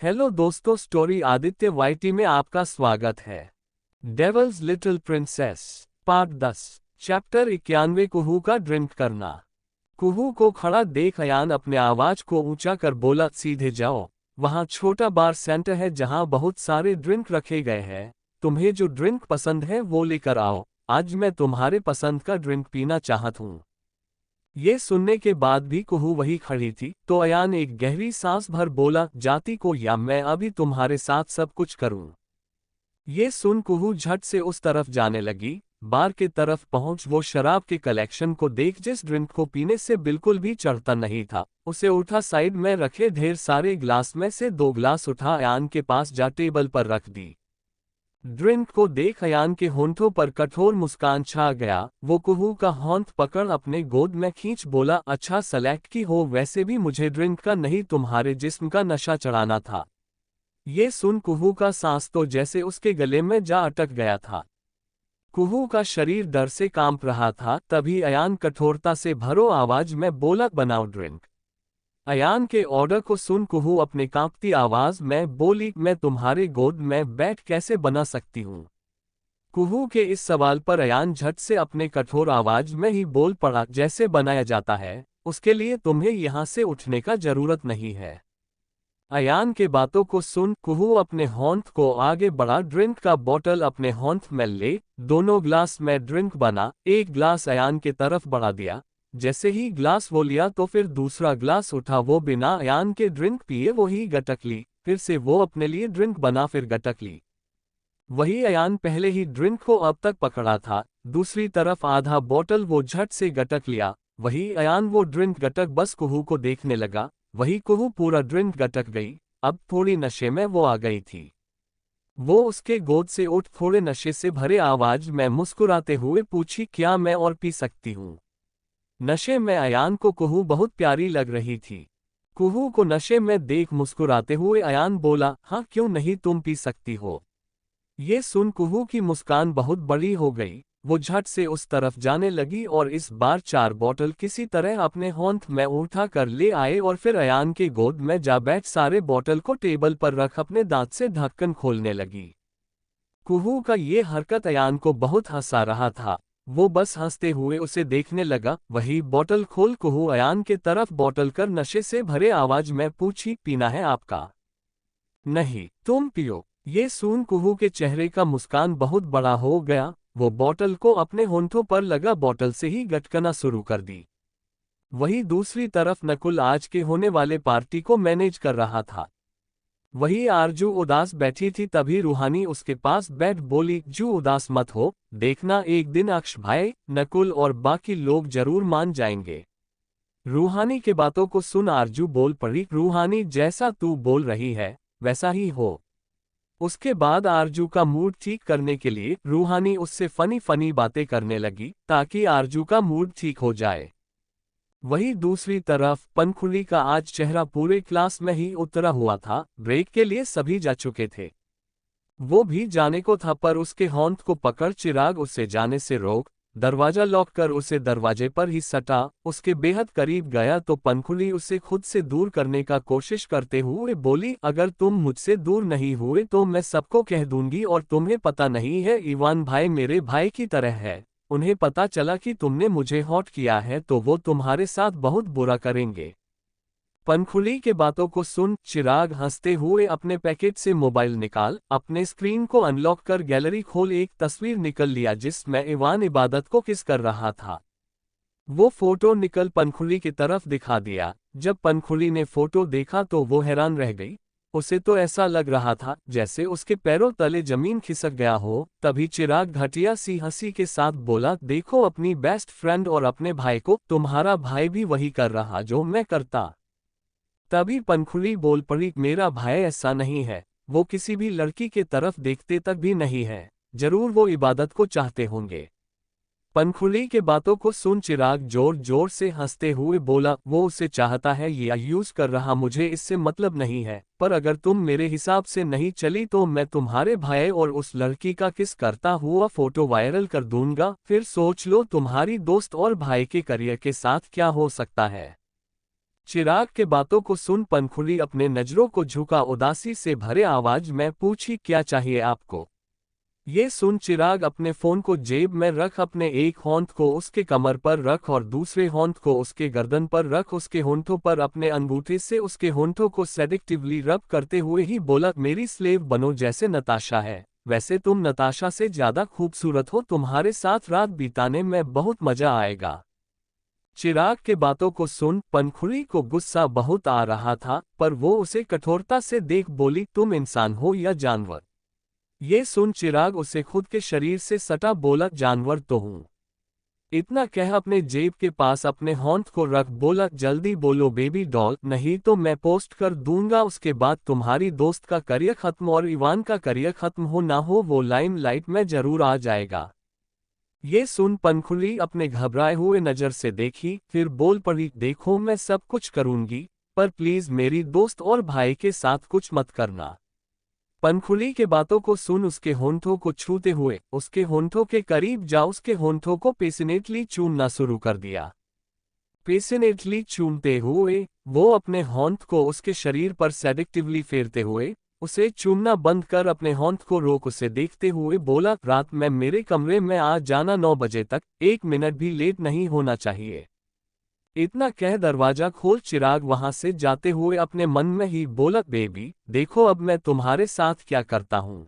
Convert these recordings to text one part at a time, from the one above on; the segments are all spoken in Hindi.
हेलो दोस्तों, स्टोरी आदित्य वाईटी में आपका स्वागत है। Devil's little princess part 10 chapter 91 Kuhu का ड्रिंक करना। कुहू को खड़ा देख अयान अपने आवाज को ऊंचा कर बोला, सीधे जाओ, वहां छोटा बार सेंटर है जहां बहुत सारे ड्रिंक रखे गए हैं। तुम्हें जो ड्रिंक पसंद है वो लेकर आओ, आज मैं तुम्हारे पसंद का ड्रिंक पीना चाहता हूँ। ये सुनने के बाद भी कुहू वही खड़ी थी, तो अयान एक गहरी सांस भर बोला, जाती को या मैं अभी तुम्हारे साथ सब कुछ करूं। ये सुन कुहू झट से उस तरफ जाने लगी। बार के तरफ पहुंच वो शराब के कलेक्शन को देख जिस ड्रिंक को पीने से बिल्कुल भी चढ़ता नहीं था, उसे उठा साइड में रखे ढेर सारे ग्लास में से 2 ग्लास उठा अयान के पास जा टेबल पर रख दी। ड्रिंक को देख अयान के होंठों पर कठोर मुस्कान छा गया। वो कुहू का होंठ पकड़ अपने गोद में खींच बोला, अच्छा सेलेक्ट की हो, वैसे भी मुझे ड्रिंक का नहीं तुम्हारे जिस्म का नशा चढ़ाना था। ये सुन कुहू का सांस तो जैसे उसके गले में जा अटक गया था। कुहू का शरीर डर से कांप रहा था। तभी अयान कठोरता से भरो आवाज में बोला, बनाओ ड्रिंक। अयान के ऑर्डर को सुन कुहू अपने कांपती आवाज में बोली, मैं तुम्हारे गोद में बैठ कैसे बना सकती हूँ। कुहू के इस सवाल पर अयान झट से अपने कठोर आवाज में ही बोल पड़ा, जैसे बनाया जाता है उसके लिए तुम्हें यहाँ से उठने का जरूरत नहीं है। अयान के बातों को सुन कुहू अपने होंठ को आगे बढ़ा, ड्रिंक का बोतल अपने होंठ में ले दोनों ग्लास में ड्रिंक बना। एक ग्लास अयान के तरफ बढ़ा दिया। जैसे ही ग्लास वो लिया तो फिर दूसरा ग्लास उठा। वो बिना अयान के ड्रिंक पिए वो ही गटक ली। फिर से वो अपने लिए ड्रिंक बना, फिर गटक ली। वही अयान पहले ही ड्रिंक को अब तक पकड़ा था। दूसरी तरफ आधा बोतल वो झट से गटक लिया। वही अयान वो ड्रिंक गटक बस कुहू को देखने लगा। वही कुहू पूरा ड्रिंक गटक गई। अब थोड़ी नशे में वो आ गई थी। वो उसके गोद से उठ थोड़े नशे से भरे आवाज में मुस्कुराते हुए पूछी, क्या मैं और पी सकती हूँ। नशे में अयान को कुहू बहुत प्यारी लग रही थी। कुहू को नशे में देख मुस्कुराते हुए अयान बोला, हाँ क्यों नहीं, तुम पी सकती हो। ये सुन कुहू की मुस्कान बहुत बड़ी हो गई। वो झट से उस तरफ जाने लगी और इस बार 4 बोतल किसी तरह अपने होंठ में उठा कर ले आए और फिर अयान के गोद में जा बैठ सारे बोतल को टेबल पर रख अपने दांत से ढक्कन खोलने लगी। कुहू का ये हरकत अयान को बहुत हंसा रहा था। वो बस हंसते हुए उसे देखने लगा। वही बोतल खोल कुहू अयान के तरफ बोतल कर नशे से भरे आवाज में पूछी, पीना है आपका। नहीं, तुम पियो। ये सुन कुहू के चेहरे का मुस्कान बहुत बड़ा हो गया। वो बोतल को अपने होंठों पर लगा बोतल से ही गटकना शुरू कर दी। वही दूसरी तरफ नकुल आज के होने वाले पार्टी को मैनेज कर रहा था। वही आरजू उदास बैठी थी। तभी रूहानी उसके पास बैठ बोली, जू उदास मत हो, देखना एक दिन अक्ष भाई, नकुल और बाकी लोग जरूर मान जाएंगे। रूहानी के बातों को सुन आरजू बोल पड़ी, रूहानी जैसा तू बोल रही है वैसा ही हो। उसके बाद आरजू का मूड ठीक करने के लिए रूहानी उससे फनी बातें करने लगी ताकि आरजू का मूड ठीक हो जाए। वही दूसरी तरफ पनखुली का आज चेहरा पूरे क्लास में ही उतरा हुआ था। ब्रेक के लिए सभी जा चुके थे। वो भी जाने को था पर उसके होंठ को पकड़ चिराग उसे जाने से रोक दरवाजा लॉक कर उसे दरवाजे पर ही सटा। उसके बेहद करीब गया तो पनखुली उसे खुद से दूर करने का कोशिश करते हुए बोली, अगर तुम मुझसे दूर नहीं हुए तो मैं सबको कह दूंगी। और तुम्हें पता नहीं है, इवान भाई मेरे भाई की तरह है। उन्हें पता चला कि तुमने मुझे हॉट किया है तो वो तुम्हारे साथ बहुत बुरा करेंगे। पनखुली के बातों को सुन चिराग हंसते हुए अपने पैकेट से मोबाइल निकाल अपने स्क्रीन को अनलॉक कर गैलरी खोल एक तस्वीर निकल लिया जिसमें इवान इबादत को किस कर रहा था। वो फोटो निकल पनखुली की तरफ दिखा दिया। जब पनखुली ने फोटो देखा तो वो हैरान रह गई। उसे तो ऐसा लग रहा था जैसे उसके पैरों तले जमीन खिसक गया हो। तभी चिराग घटिया सी हंसी के साथ बोला, देखो अपनी बेस्ट फ्रेंड और अपने भाई को, तुम्हारा भाई भी वही कर रहा जो मैं करता। तभी पनखुली बोल पड़ी, मेरा भाई ऐसा नहीं है, वो किसी भी लड़की के तरफ देखते तक भी नहीं है, जरूर वो इबादत को चाहते होंगे। पनखुली के बातों को सुन चिराग जोर जोर से हंसते हुए बोला, वो उसे चाहता है या यूज कर रहा मुझे इससे मतलब नहीं है, पर अगर तुम मेरे हिसाब से नहीं चली तो मैं तुम्हारे भाई और उस लड़की का किस करता हुआ फोटो वायरल कर दूंगा। फिर सोच लो तुम्हारी दोस्त और भाई के करियर के साथ क्या हो सकता है। चिराग के बातों को सुन पंखुड़ी अपने नजरों को झुका उदासी से भरे आवाज में पूछी, क्या चाहिए आपको? ये सुन चिराग अपने फोन को जेब में रख, अपने एक होंठ को उसके कमर पर रख और दूसरे होंठ को उसके गर्दन पर रख, उसके होंठों पर अपने अंगूठे से उसके होंठों को सेडिक्टिवली रब करते हुए ही बोला, मेरी स्लेव बनो जैसे नताशा है, वैसे तुम नताशा से ज्यादा खूबसूरत हो, तुम्हारे साथ रात बिताने में बहुत मजा आएगा। चिराग के बातों को सुन पंखुड़ी को गुस्सा बहुत आ रहा था, पर वो उसे कठोरता से देख बोली, तुम इंसान हो या जानवर? ये सुन चिराग उसे खुद के शरीर से सटा बोला, जानवर तो हूं। इतना कह अपने जेब के पास अपने होंठ को रख बोला, जल्दी बोलो बेबी डॉल, नहीं तो मैं पोस्ट कर दूंगा, उसके बाद तुम्हारी दोस्त का करियर खत्म और इवान का करियर खत्म हो ना हो वो लाइमलाइट में जरूर आ जाएगा। ये सुन पंखुड़ी अपने घबराए हुए नजर से देखी, फिर बोल पड़ी, देखो मैं सब कुछ करूंगी, पर प्लीज मेरी दोस्त और भाई के साथ कुछ मत करना। पंखुड़ी के बातों को सुन उसके होंठों को छूते हुए उसके होंठों के करीब जा उसके होंठों को पेशनेटली चूमना शुरू कर दिया। पेशनेटली चूमते हुए वो अपने होंठ को उसके शरीर पर सेडिक्टिवली फेरते हुए उसे चूमना बंद कर अपने होंठ को रोक उसे देखते हुए बोला, रात में मेरे कमरे में आ जाना 9 बजे तक, 1 मिनट भी लेट नहीं होना चाहिए। इतना कह दरवाजा खोल चिराग वहां से जाते हुए अपने मन में ही बोला, बेबी देखो अब मैं तुम्हारे साथ क्या करता हूं।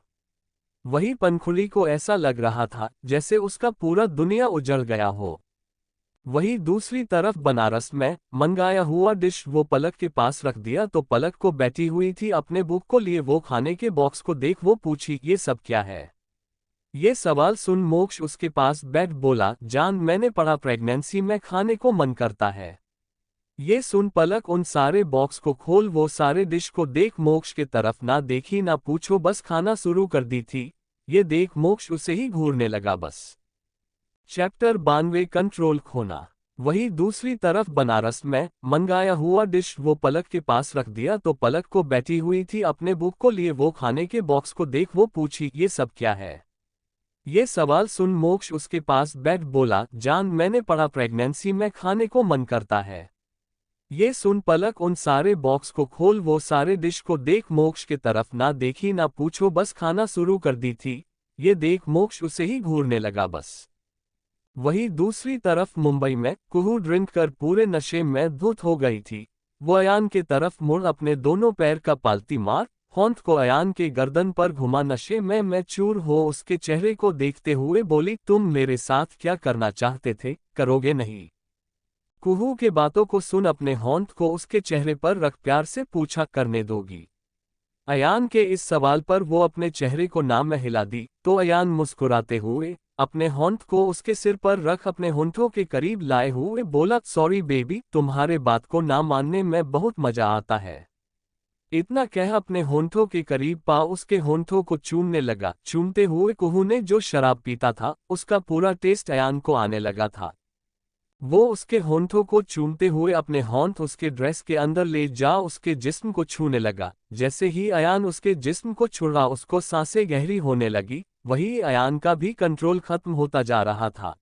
वही पंखुड़ी को ऐसा लग रहा था जैसे उसका पूरा दुनिया उजड़ गया हो। वही दूसरी तरफ बनारस में मंगाया हुआ डिश वो पलक के पास रख दिया तो पलक को बैठी हुई थी अपने बुक को लिए वो खाने के बॉक्स को देख वो पूछी, ये सब क्या है? ये सवाल सुन मोक्ष उसके पास बैठ बोला, जान मैंने पढ़ा प्रेगनेंसी में खाने को मन करता है। ये सुन पलक उन सारे बॉक्स को खोल वो सारे डिश को देख मोक्ष के तरफ ना देखी ना पूछो बस खाना शुरू कर दी थी। ये देख मोक्ष उसे ही घूरने लगा बस। चैप्टर 92 कंट्रोल खोना। वही दूसरी तरफ बनारस में मंगाया हुआ डिश वो पलक के पास रख दिया तो पलक को बैठी हुई थी अपने बुक को लिए वो खाने के बॉक्स को देख वो पूछी, ये सब क्या है? ये सवाल सुन मोक्ष उसके पास बैठ बोला, जान मैंने पढ़ा प्रेगनेंसी में खाने को मन करता है। ये सुन पलक उन सारे बॉक्स को खोल वो सारे डिश को देख मोक्ष के तरफ ना देखी ना पूछो बस खाना शुरू कर दी थी। ये देख मोक्ष उसे ही घूरने लगा बस। वही दूसरी तरफ मुंबई में कुहू ड्रिंक कर पूरे नशे में धुत हो गई थी। वो अयान के तरफ मुड़ अपने दोनों पैर का पालती मार होंठ को अयान के गर्दन पर घुमा नशे में मैं चूर हो उसके चेहरे को देखते हुए बोली, तुम मेरे साथ क्या करना चाहते थे, करोगे नहीं? कुहू के बातों को सुन अपने होंठ को उसके चेहरे पर रख प्यार से पूछा, करने दोगी? अयान के इस सवाल पर वो अपने चेहरे को ना में हिला दी तो अयान मुस्कुराते हुए अपने होंठ को उसके सिर पर रख अपने होंठों के करीब लाए हुए बोला, सॉरी बेबी तुम्हारे बात को ना मानने में बहुत मजा आता है। इतना कह अपने होंठों के करीब पा उसके होंठों को चूमने लगा। चूमते हुए कुहू ने जो शराब पीता था उसका पूरा टेस्ट अयान को आने लगा था। वो उसके होंठों को चूमते हुए अपने होंठ उसके ड्रेस के अंदर ले जा उसके जिस्म को छूने लगा। जैसे ही अयान उसके जिस्म को छुड़ा उसको सांसें गहरी होने लगी। वही अयान का भी कंट्रोल खत्म होता जा रहा था।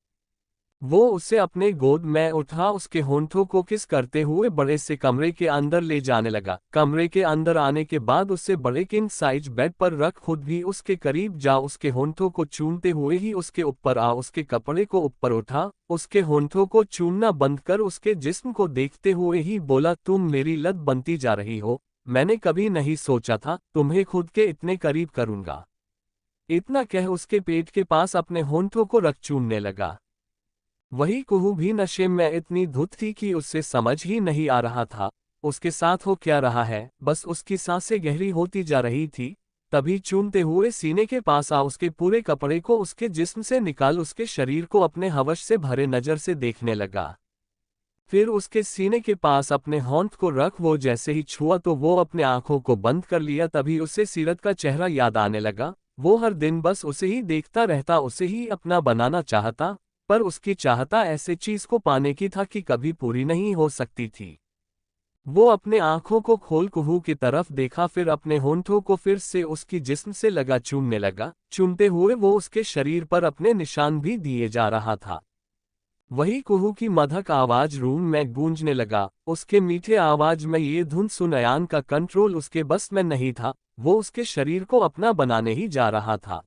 वो उसे अपने गोद में उठा उसके होंठों को किस करते हुए बड़े से कमरे के अंदर ले जाने लगा। कमरे के अंदर आने के बाद उसे बड़े किंग साइज बेड पर रख खुद भी उसके करीब जा उसके होंठों को चूमते हुए ही उसके ऊपर आ उसके कपड़े को ऊपर उठा उसके होंठों को चूमना बंद कर उसके जिस्म को देखते हुए ही बोला, तुम मेरी लत बनती जा रही हो। मैंने कभी नहीं सोचा था तुम्हें खुद के इतने करीब करूंगा। इतना कह उसके पेट के पास अपने होंठों को रख चूमने लगा। वही कुहू भी नशे में इतनी धुत थी कि उससे समझ ही नहीं आ रहा था उसके साथ हो क्या रहा है, बस उसकी सांसें गहरी होती जा रही थी। तभी चूमते हुए सीने के पास आ उसके पूरे कपड़े को उसके जिस्म से निकाल उसके शरीर को अपने हवस से भरे नजर से देखने लगा। फिर उसके सीने के पास अपने होंठ को रख वो जैसे ही छुआ तो वो अपने आंखों को बंद कर लिया। तभी उसे सीरत का चेहरा याद आने लगा। वो हर दिन बस उसे ही देखता रहता, उसे ही अपना बनाना चाहता, पर उसकी चाहता ऐसे चीज को पाने की था कि कभी पूरी नहीं हो सकती थी। वो अपने आंखों को खोल कुहू की तरफ देखा फिर अपने होंठों को फिर से उसकी जिस्म से लगा चूमने लगा। चूमते हुए वो उसके शरीर पर अपने निशान भी दिए जा रहा था। वही कुहू की मधुर आवाज रूम में गूंजने लगा। उसके मीठे आवाज में ये धुन सुन अयान का कंट्रोल उसके बस में नहीं था। वो उसके शरीर को अपना बनाने ही जा रहा था,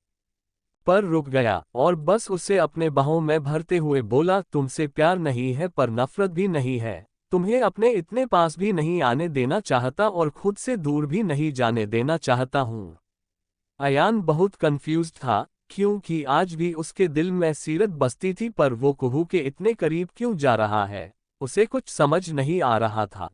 पर रुक गया और बस उसे अपने बाहों में भरते हुए बोला, तुमसे प्यार नहीं है पर नफरत भी नहीं है। तुम्हें अपने इतने पास भी नहीं आने देना चाहता और खुद से दूर भी नहीं जाने देना चाहता हूँ। अयान बहुत कंफ्यूज्ड था, क्योंकि आज भी उसके दिल में सीरत बसती थी, पर वो कुहू के इतने करीब क्यों जा रहा है, उसे कुछ समझ नहीं आ रहा था।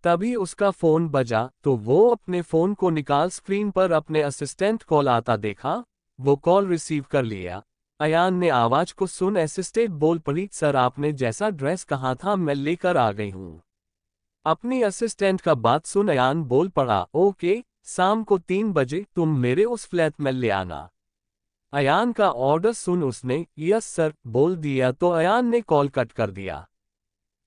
तभी उसका फोन बजा तो वो अपने फोन को निकाल स्क्रीन पर अपने असिस्टेंट कॉल आता देखा। वो कॉल रिसीव कर लिया। अयान ने आवाज को सुन असिस्टेंट बोल पड़ी, सर आपने जैसा ड्रेस कहा था मैं लेकर आ गई हूँ। अपनी असिस्टेंट का बात सुन अयान बोल पड़ा, ओके, शाम को 3 बजे तुम मेरे उस फ्लैट में ले आना। अयान का ऑर्डर सुन उसने यस सर बोल दिया तो अयान ने कॉल कट कर दिया।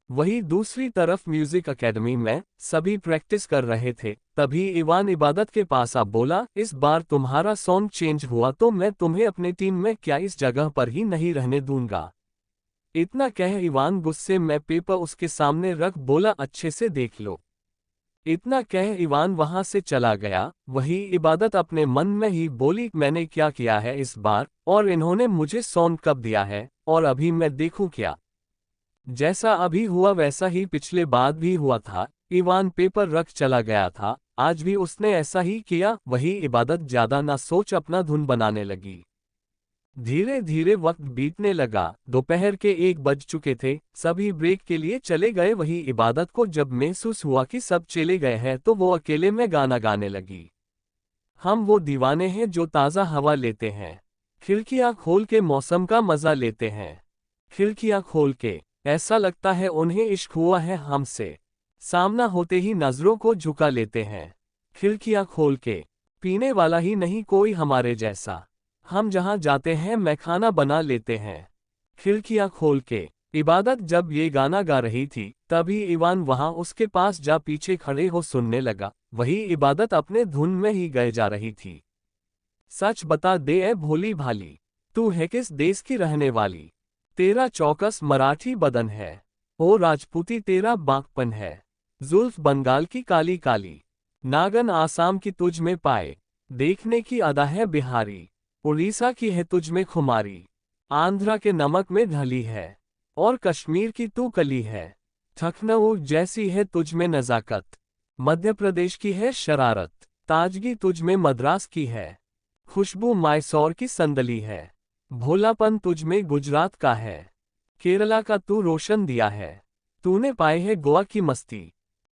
वहीं दूसरी तरफ म्यूजिक एकेडमी में सभी प्रैक्टिस कर रहे थे। तभी इवान इबादत के पास आ बोला, इस बार तुम्हारा सॉन्ग चेंज हुआ तो मैं तुम्हें अपने टीम में क्या इस जगह पर ही नहीं रहने दूंगा। इतना कह इवान गुस्से में पेपर उसके सामने रख बोला, अच्छे से देख लो। इतना कह इवान वहां से चला गया। वही इबादत अपने मन में ही बोली, मैंने क्या किया है इस बार, और इन्होंने मुझे सॉन्ग कब दिया है, और अभी मैं देखूं क्या। जैसा अभी हुआ वैसा ही पिछले बार भी हुआ था। इवान पेपर रख चला गया था, आज भी उसने ऐसा ही किया। वही इबादत ज्यादा ना सोच अपना धुन बनाने लगी। धीरे धीरे वक्त बीतने लगा। दोपहर के 1 बज चुके थे। सभी ब्रेक के लिए चले गए। वही इबादत को जब महसूस हुआ कि सब चले गए हैं तो वो अकेले में गाना गाने लगी। हम वो दीवाने हैं जो ताज़ा हवा लेते हैं, खिड़कियां खोल के मौसम का मजा लेते हैं। खिड़कियां खोल के ऐसा लगता है उन्हें इश्क हुआ है हमसे, सामना होते ही नजरों को झुका लेते हैं। खिड़कियां खोल के पीने वाला ही नहीं कोई हमारे जैसा, हम जहां जाते हैं मैं खाना बना लेते हैं। खिड़कियां खोल के इबादत जब ये गाना गा रही थी तभी इवान वहां उसके पास जा पीछे खड़े हो सुनने लगा। वही इबादत अपने धुन में ही गए जा रही थी। सच बता दे ए भोली भाली, तू है किस देश की रहने वाली। तेरा चौकस मराठी बदन है, ओ राजपूती तेरा बांकपन है। जुल्फ बंगाल की काली काली, नागन आसाम की तुझ में पाए। देखने की अदा है बिहारी, उड़ीसा की है तुझ में खुमारी। आंध्रा के नमक में ढली है, और कश्मीर की तू कली है। लखनऊ जैसी है तुझ में नजाकत, मध्य प्रदेश की है शरारत। ताजगी तुझ में मद्रास की है, खुशबू मैसूर की संदली है। भोलापन तुझ में गुजरात का है, केरला का तू रोशन दिया है। तूने पाए है गोवा की मस्ती,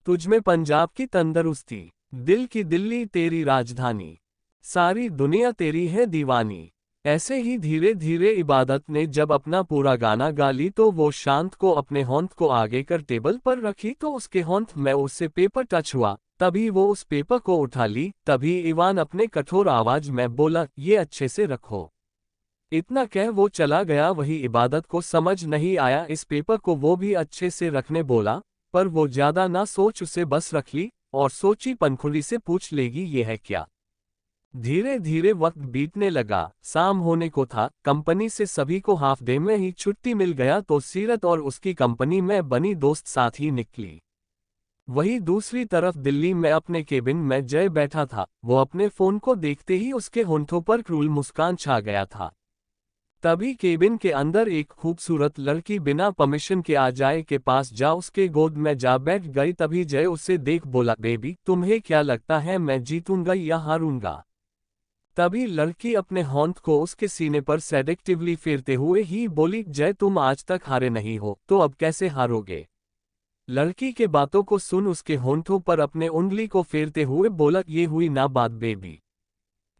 तुझ में पंजाब की तंदुरुस्ती। दिल की दिल्ली तेरी राजधानी, सारी दुनिया तेरी है दीवानी। ऐसे ही धीरे धीरे इबादत ने जब अपना पूरा गाना गा ली तो वो शांत को अपने होंठ को आगे कर टेबल पर रखी तो उसके होंठ में उससे पेपर टच हुआ। तभी वो उस पेपर को उठा ली। तभी इवान अपने कठोर आवाज में बोला, ये अच्छे से रखो। इतना कह वो चला गया। वही इबादत को समझ नहीं आया इस पेपर को वो भी अच्छे से रखने बोला, पर वो ज्यादा ना सोच उसे बस रख ली और सोची पनखुड़ी से पूछ लेगी ये है क्या। धीरे धीरे वक्त बीतने लगा। शाम होने को था। कंपनी से सभी को हाफ डे में ही छुट्टी मिल गया तो सीरत और उसकी कंपनी में बनी दोस्त साथ ही निकली। वही दूसरी तरफ दिल्ली में अपने केबिन में जय बैठा था। वो अपने फोन को देखते ही उसके होंठों पर क्रूर मुस्कान छा गया था। तभी केबिन के अंदर एक खूबसूरत लड़की बिना परमिशन के अजय के पास जा उसके गोद में जा बैठ गई। तभी जय उसे देख बोला, बेबी तुम्हें क्या लगता है मैं जीतूंगा या हारूंगा। तभी लड़की अपने होंठ को उसके सीने पर सेडेक्टिवली फेरते हुए ही बोली, जय तुम आज तक हारे नहीं हो तो अब कैसे हारोगे। लड़की के बातों को सुन उसके होंठों पर अपने उंगली को फेरते हुए बोला, ये हुई ना बात बेबी।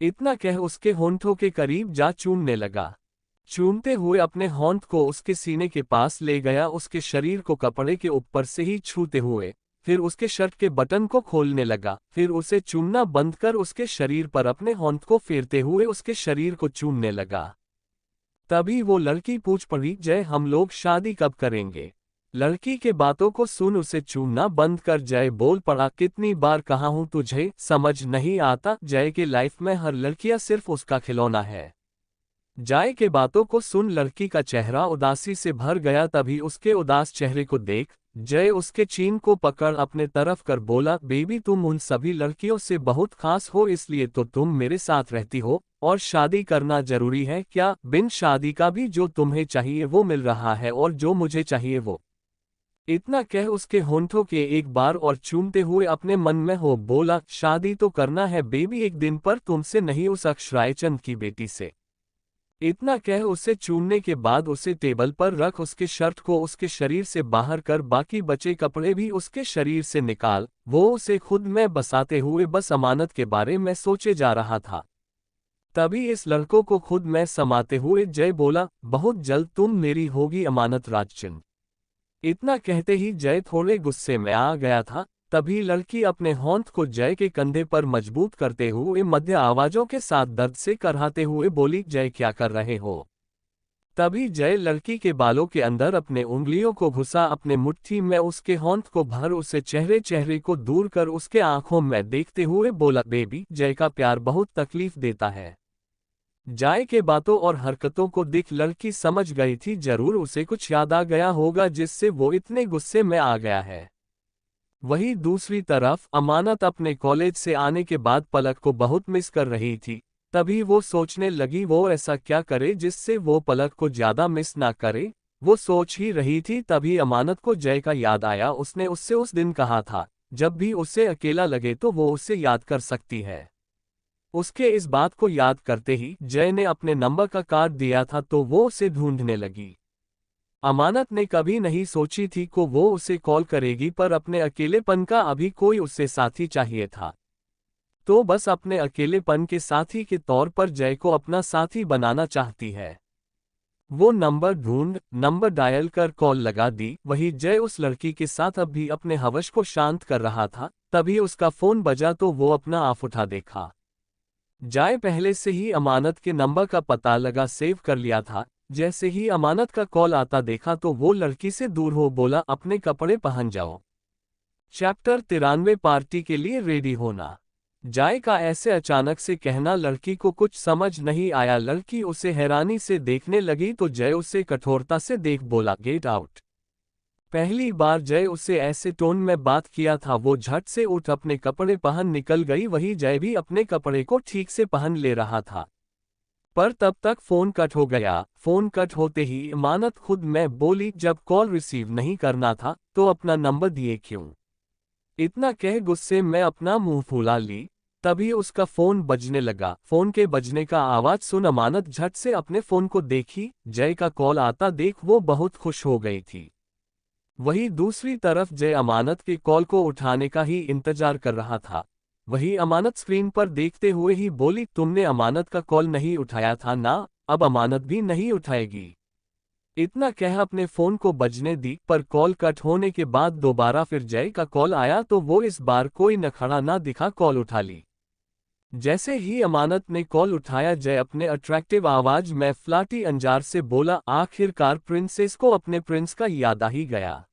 इतना कह उसके होंठों के करीब जा चूमने लगा। चूमते हुए अपने होंठ को उसके सीने के पास ले गया, उसके शरीर को कपड़े के ऊपर से ही छूते हुए फिर उसके शर्ट के बटन को खोलने लगा। फिर उसे चूमना बंद कर उसके शरीर पर अपने होंठ को फेरते हुए उसके शरीर को चूमने लगा। तभी वो लड़की पूछ पड़ी, जय हम लोग शादी कब करेंगे। लड़की के बातों को सुन उसे चूमना बंद कर जय बोल पड़ा, कितनी बार कहा हूं तुझे समझ नहीं आता। जय के लाइफ में हर लड़कियां सिर्फ उसका खिलौना है। जय के बातों को सुन लड़की का चेहरा उदासी से भर गया। तभी उसके उदास चेहरे को देख जय उसके चीन को पकड़ अपने तरफ कर बोला, बेबी तुम उन सभी लड़कियों से बहुत खास हो, इसलिए तो तुम मेरे साथ रहती हो। और शादी करना जरूरी है क्या? बिन शादी का भी जो तुम्हें चाहिए वो मिल रहा है और जो मुझे चाहिए वो। इतना कह उसके होंठों के एक बार और चूमते हुए अपने मन में हो बोला, शादी तो करना है बेबी, एक दिन पर तुमसे नहीं उस अक्षराय चंद की बेटी से। इतना कह उसे चूमने के बाद उसे टेबल पर रख उसके शर्ट को उसके शरीर से बाहर कर बाकी बचे कपड़े भी उसके शरीर से निकाल। वो उसे खुद में बसाते हुए बस अमानत के बारे में सोचे जा रहा था। तभी इस लड़कों को खुद में समाते हुए जय बोला, बहुत जल्द तुम मेरी होगी अमानत राजचंद। इतना कहते ही जय थोड़े गुस्से में आ गया था। तभी लड़की अपने होंठ को जय के कंधे पर मजबूत करते हुए मध्य आवाजों के साथ दर्द से कराहते हुए बोली, जय क्या कर रहे हो? तभी जय लड़की के बालों के अंदर अपने उंगलियों को घुसा अपने मुट्ठी में उसके होंठ को भर उसे चेहरे चेहरे को दूर कर उसके आंखों में देखते हुए बोला, बेबी जय का प्यार बहुत तकलीफ देता है। जय के बातों और हरकतों को देख लड़की समझ गई थी जरूर उसे कुछ याद आ गया होगा जिससे वो इतने गुस्से में आ गया है। वहीं दूसरी तरफ अमानत अपने कॉलेज से आने के बाद पलक को बहुत मिस कर रही थी। तभी वो सोचने लगी वो ऐसा क्या करे जिससे वो पलक को ज्यादा मिस ना करे। वो सोच ही रही थी तभी अमानत को जय का याद आया। उसने उससे उस दिन कहा था जब भी उसे अकेला लगे तो वो उसे याद कर सकती है। उसके इस बात को याद करते ही जय ने अपने नंबर का कार्ड दिया था तो वो उसे ढूंढने लगी। अमानत ने कभी नहीं सोची थी को वो उसे कॉल करेगी, पर अपने अकेलेपन का अभी कोई उससे साथी चाहिए था। तो बस अपने अकेलेपन के साथी के तौर पर जय को अपना साथी बनाना चाहती है। वो नंबर डायल कर कॉल लगा दी। वही जय उस लड़की के साथ अब भी अपने हवस को शांत कर रहा था। तभी उसका फोन बजा तो वो अपना ऑफ उठा देखा। जय पहले से ही अमानत के नंबर का पता लगा सेव कर लिया था। जैसे ही अमानत का कॉल आता देखा तो वो लड़की से दूर हो बोला, अपने कपड़े पहन जाओ। चैप्टर 93 पार्टी के लिए रेडी होना। जय का ऐसे अचानक से कहना लड़की को कुछ समझ नहीं आया। लड़की उसे हैरानी से देखने लगी तो जय उसे कठोरता से देख बोला, गेट आउट। पहली बार जय उसे ऐसे टोन में बात किया था। वो झट से उठ अपने कपड़े पहन निकल गई। वही जय भी अपने कपड़े को ठीक से पहन ले रहा था, पर तब तक फोन कट हो गया। फोन कट होते ही अमानत खुद में बोली, जब कॉल रिसीव नहीं करना था तो अपना नंबर दिए क्यों? इतना कह गुस्से में अपना मुंह फुला ली। तभी उसका फोन बजने लगा। फोन के बजने का आवाज सुन अमानत झट से अपने फोन को देखी। जय का कॉल आता देख वो बहुत खुश हो गई थी। वहीं दूसरी तरफ जय अमानत के कॉल को उठाने का ही इंतजार कर रहा था। वही अमानत स्क्रीन पर देखते हुए ही बोली, तुमने अमानत का कॉल नहीं उठाया था ना? अब अमानत भी नहीं उठाएगी। इतना कह अपने फोन को बजने दी, पर कॉल कट होने के बाद दोबारा फिर जय का कॉल आया तो वो इस बार कोई नखड़ा ना दिखा कॉल उठा ली। जैसे ही अमानत ने कॉल उठाया जय अपने अट्रैक्टिव आवाज में फ्लाटी अंजार से बोला, आखिरकार प्रिंसेस को अपने प्रिंस का याद आ ही गया।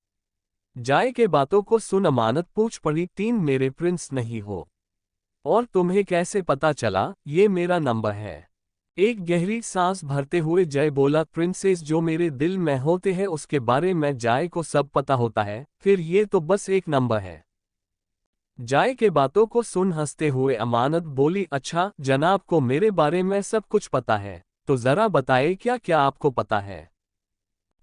जय के बातों को सुन अमानत पूछ पड़ी, तीन मेरे प्रिंस नहीं हो? और तुम्हें कैसे पता चला? ये मेरा नंबर है। एक गहरी सांस भरते हुए जय बोला, प्रिंसेस जो मेरे दिल में होते हैं उसके बारे में जय को सब पता होता है, फिर ये तो बस एक नंबर है। जय के बातों को सुन हंसते हुए अमानत बोली, अच्छा जनाब को मेरे बारे में सब कुछ पता है, तो जरा बताए क्या क्या आपको पता है?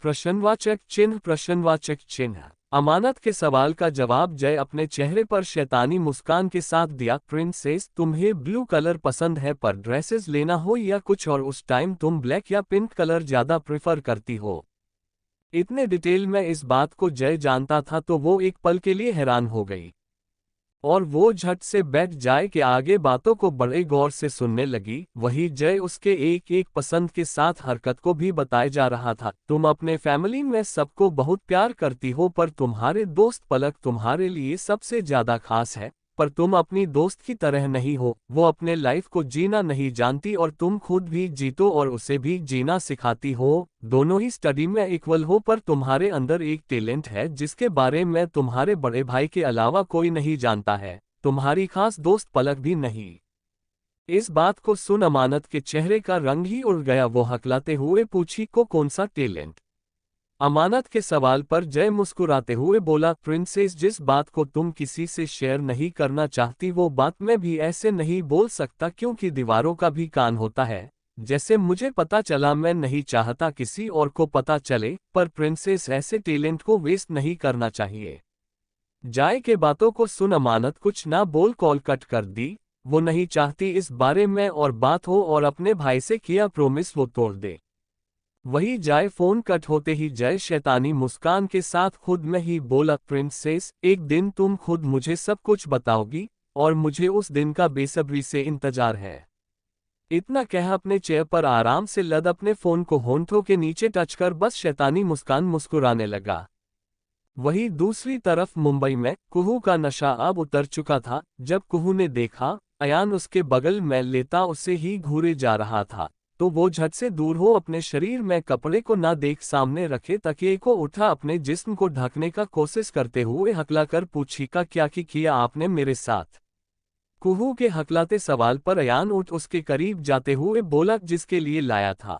प्रश्नवाचक चिन्ह। अमानत के सवाल का जवाब जय अपने चेहरे पर शैतानी मुस्कान के साथ दिया, प्रिंसेस तुम्हें ब्लू कलर पसंद है पर ड्रेसेस लेना हो या कुछ और, उस टाइम तुम ब्लैक या पिंक कलर ज्यादा प्रेफर करती हो? इतने डिटेल में इस बात को जय जानता था तो वो एक पल के लिए हैरान हो गई और वो झट से बैठ जय के आगे बातों को बड़े गौर से सुनने लगी। वही जय उसके एक एक पसंद के साथ हरकत को भी बताए जा रहा था। तुम अपने फैमिली में सबको बहुत प्यार करती हो पर तुम्हारे दोस्त पलक तुम्हारे लिए सबसे ज्यादा खास है, पर तुम अपनी दोस्त की तरह नहीं हो। वो अपने लाइफ को जीना नहीं जानती और तुम खुद भी जीतो और उसे भी जीना सिखाती हो। दोनों ही स्टडी में इक्वल हो, पर तुम्हारे अंदर एक टैलेंट है जिसके बारे में तुम्हारे बड़े भाई के अलावा कोई नहीं जानता है। तुम्हारी खास दोस्त पलक भी नहीं। इस बात को सुन अमानत के चेहरे का रंग ही उड़ गया। वो हकलाते हुए पूछी, को कौन सा टैलेंट? अमानत के सवाल पर जय मुस्कुराते हुए बोला, प्रिंसेस, जिस बात को तुम किसी से शेयर नहीं करना चाहती वो बात मैं भी ऐसे नहीं बोल सकता, क्योंकि दीवारों का भी कान होता है। जैसे मुझे पता चला, मैं नहीं चाहता किसी और को पता चले, पर प्रिंसेस ऐसे टैलेंट को वेस्ट नहीं करना चाहिए। जय के बातों को सुन अमानत कुछ ना बोल कॉल कट कर दी। वो नहीं चाहती इस बारे में और बात हो, और अपने भाई से किया प्रॉमिस वो तोड़ दे। वही जय फोन कट होते ही जय शैतानी मुस्कान के साथ खुद में ही बोला, प्रिंसेस, एक दिन तुम खुद मुझे सब कुछ बताओगी, और मुझे उस दिन का बेसब्री से इंतजार है। इतना कह अपने चेयर पर आराम से लद अपने फोन को होंठों के नीचे टच कर बस शैतानी मुस्कान मुस्कुराने लगा। वही दूसरी तरफ मुंबई में कुहू का नशा अब उतर चुका था। जब कुहू ने देखा अयान उसके बगल में लेता उसे ही घूरे जा रहा था, तो वो झट से दूर हो अपने शरीर में कपड़े को ना देख सामने रखे तकिए को उठा अपने जिस्म को ढकने का कोशिश करते हुए हकलाकर पूछी, का क्या किया आपने मेरे साथ? कुहू के हकलाते सवाल पर अयान उठ उसके करीब जाते हुए बोला, जिसके लिए लाया था।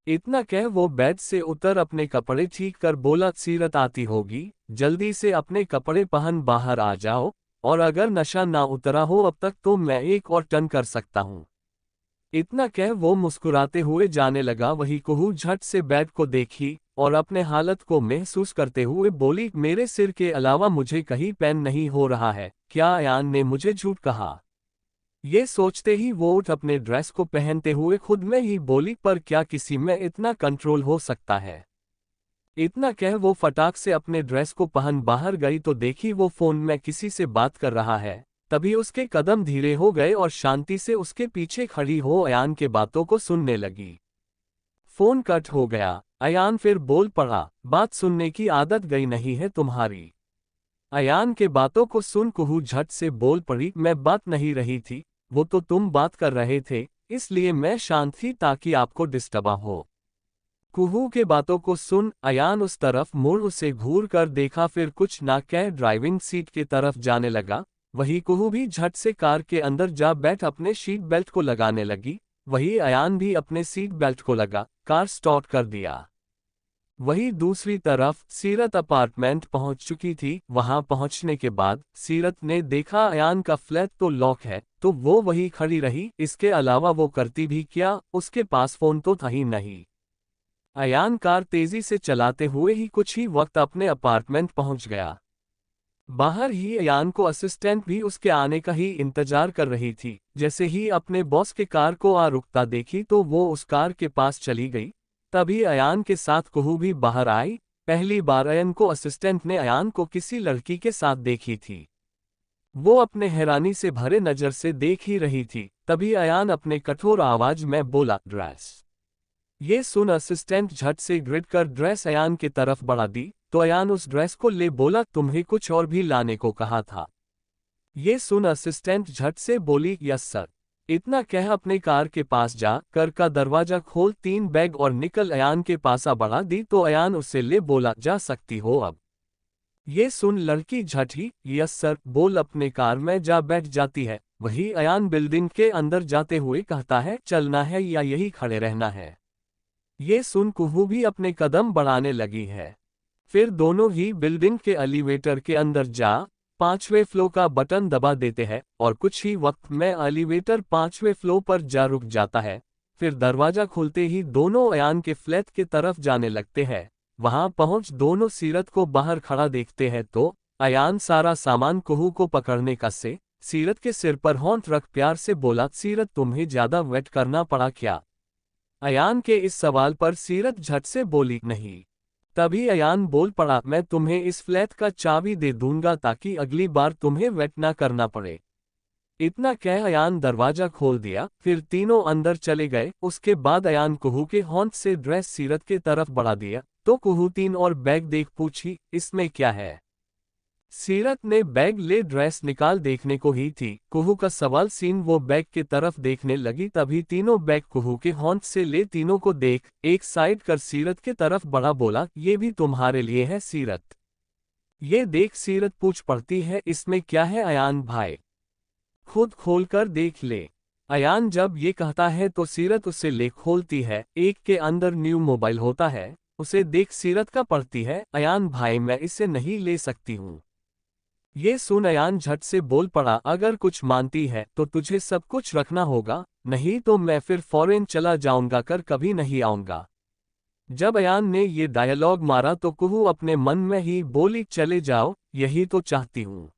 इतना कह वो बेड से उतर अपने कपड़े ठीक कर बोला, सीरत आती होगी, जल्दी से अपने कपड़े पहन बाहर आ जाओ, और अगर नशा ना उतरा हो अब तक तो मैं एक और टर्न कर सकता हूँ। इतना कह वो मुस्कुराते हुए जाने लगा। वही कुहू झट से बेड को देखी और अपने हालत को महसूस करते हुए बोली, मेरे सिर के अलावा मुझे कहीं पेन नहीं हो रहा है, क्या अयान ने मुझे झूठ कहा? ये सोचते ही वो उठ अपने ड्रेस को पहनते हुए खुद में ही बोली, पर क्या किसी में इतना कंट्रोल हो सकता है? इतना कह वो फटाक से अपने ड्रेस को पहन बाहर गई तो देखी वो फोन में किसी से बात कर रहा है। तभी उसके कदम धीरे हो गए और शांति से उसके पीछे खड़ी हो अयान के बातों को सुनने लगी। फोन कट हो गया। अयान फिर बोल पड़ा, बात सुनने की आदत गई नहीं है तुम्हारी। अयान के बातों को सुन कुहू झट से बोल पड़ी, मैं बात नहीं रही थी, वो तो तुम बात कर रहे थे, इसलिए मैं शांत थी ताकि आपको डिस्टर्ब हो। कुहू के बातों को सुन अयान उस तरफ मुड़ उसे घूर कर देखा, फिर कुछ ना कह ड्राइविंग सीट की तरफ जाने लगा। वही कुहू भी झट से कार के अंदर जा बैठ अपने सीट बेल्ट को लगाने लगी। वही अयान भी अपने सीट बेल्ट को लगा कार स्टार्ट कर दिया। वही दूसरी तरफ सीरत अपार्टमेंट पहुंच चुकी थी। वहां पहुंचने के बाद सीरत ने देखा अयान का फ्लैट तो लॉक है, तो वो वही खड़ी रही। इसके अलावा वो करती भी क्या, उसके पास फोन तो था ही नहीं। अयान कार तेजी से चलाते हुए ही कुछ ही वक्त अपने अपार्टमेंट पहुंच गया। बाहर ही अयान को असिस्टेंट भी उसके आने का ही इंतजार कर रही थी। जैसे ही अपने बॉस के कार को आ रुकता देखी तो वो उस कार के पास चली गई। तभी अयान के साथ कुहू भी बाहर आई। पहली बार अयान को असिस्टेंट ने अयान को किसी लड़की के साथ देखी थी। वो अपने हैरानी से भरे नजर से देख ही रही थी। तभी अयान अपने कठोर आवाज में बोला, ड्रेस। ये सुन असिस्टेंट झट से गिर कर ड्रेस अयान की तरफ बढ़ा दी, तो अयान उस ड्रेस को ले बोला, तुम्हें कुछ और भी लाने को कहा था। ये सुन असिस्टेंट झट से बोली, यस सर। इतना कह अपने कार के पास जा कर का दरवाजा खोल 3 बैग और निकल अयान के पास बढ़ा दी, तो अयान उससे ले बोला, जा सकती हो अब। ये सुन लड़की झट ही यस सर बोल अपने कार में जा बैठ जाती है। वही अयान बिल्डिंग के अंदर जाते हुए कहता है, चलना है या यही खड़े रहना है? ये सुन कुहू भी अपने कदम बढ़ाने लगी है। फिर दोनों ही बिल्डिंग के एलिवेटर के अंदर जा 5वें फ्लोर का बटन दबा देते हैं और कुछ ही वक्त में एलिवेटर 5वें फ्लोर पर जा रुक जाता है। फिर दरवाजा खुलते ही दोनों अयान के फ्लैट की तरफ जाने लगते हैं। वहां पहुंच दोनों सीरत को बाहर खड़ा देखते हैं तो अयान सारा सामान कुहू को पकड़ने का से सीरत के सिर पर होंठ रख प्यार से बोला, सीरत तुम्हें ज्यादा वेट करना पड़ा क्या? अयान के इस सवाल पर सीरत झट से बोली, नहीं। तभी अयान बोल पड़ा, मैं तुम्हें इस फ्लैट का चाबी दे दूंगा ताकि अगली बार तुम्हें वेट ना करना पड़े। इतना कह अयान दरवाजा खोल दिया। फिर तीनों अंदर चले गए। उसके बाद अयान कुहू के होंठ से ड्रेस सीरत के तरफ बढ़ा दिया, तो कुहू 3 और बैग देख पूछी, इसमें क्या है? सीरत ने बैग ले ड्रेस निकाल देखने को ही थी। कुहू का सवाल सीन वो बैग की तरफ देखने लगी। तभी तीनों बैग कुहू के होंठ से ले तीनों को देख एक साइड कर सीरत के तरफ बढ़ा बोला, ये भी तुम्हारे लिए है सीरत? ये देख सीरत पूछ पड़ती है, इसमें क्या है अयान भाई? खुद खोल कर देख ले। अयान जब ये कहता है तो सीरत उसे ले खोलती है, एक के अंदर न्यू मोबाइल होता है। उसे देख सीरत का पढ़ती है, अयान भाई मैं इसे नहीं ले सकती हूँ। ये सुन अयान झट से बोल पड़ा, अगर कुछ मानती है तो तुझे सब कुछ रखना होगा, नहीं तो मैं फिर फॉरेन चला जाऊंगा कर कभी नहीं आऊंगा। जब अयान ने ये डायलॉग मारा तो कुहू अपने मन में ही बोली, चले जाओ, यही तो चाहती हूँ।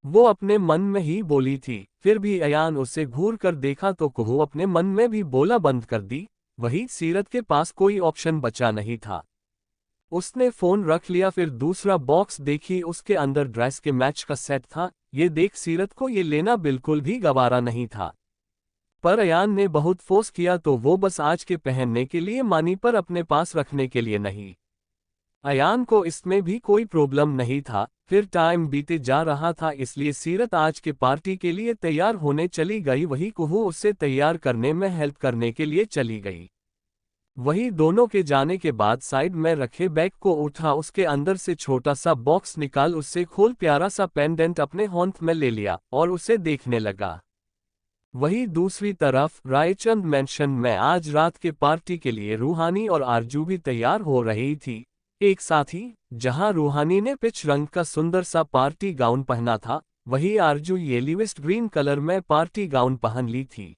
वो अपने मन में ही बोली थी, फिर भी अयान उसे घूर कर देखा तो कुहू अपने मन में भी बोला बंद कर दी। वही सीरत के पास कोई ऑप्शन बचा नहीं था। उसने फोन रख लिया, फिर दूसरा बॉक्स देखी, उसके अंदर ड्रेस के मैच का सेट था। ये देख सीरत को ये लेना बिल्कुल भी गवारा नहीं था, पर अयान ने बहुत फोर्स किया तो वो बस आज के पहनने के लिए मानी, पर अपने पास रखने के लिए नहीं। अयान को इसमें भी कोई प्रॉब्लम नहीं था। फिर टाइम बीते जा रहा था, इसलिए सीरत आज के पार्टी के लिए तैयार होने चली गई। वही कुहू उसे तैयार करने में हेल्प करने के लिए चली गई। वही दोनों के जाने के बाद साइड में रखे बैग को उठा, उसके अंदर से छोटा सा बॉक्स निकाल, उससे खोल प्यारा सा पेंडेंट अपने हाथ में ले लिया और उसे देखने लगा। वही दूसरी तरफ रायचंद मेंशन में आज रात के पार्टी के लिए रूहानी और आरजू भी तैयार हो रही थी। एक साथ ही जहां रूहानी ने पिच रंग का सुंदर सा पार्टी गाउन पहना था, वही आरजू येलोविस्ट ग्रीन कलर में पार्टी गाउन पहन ली थी।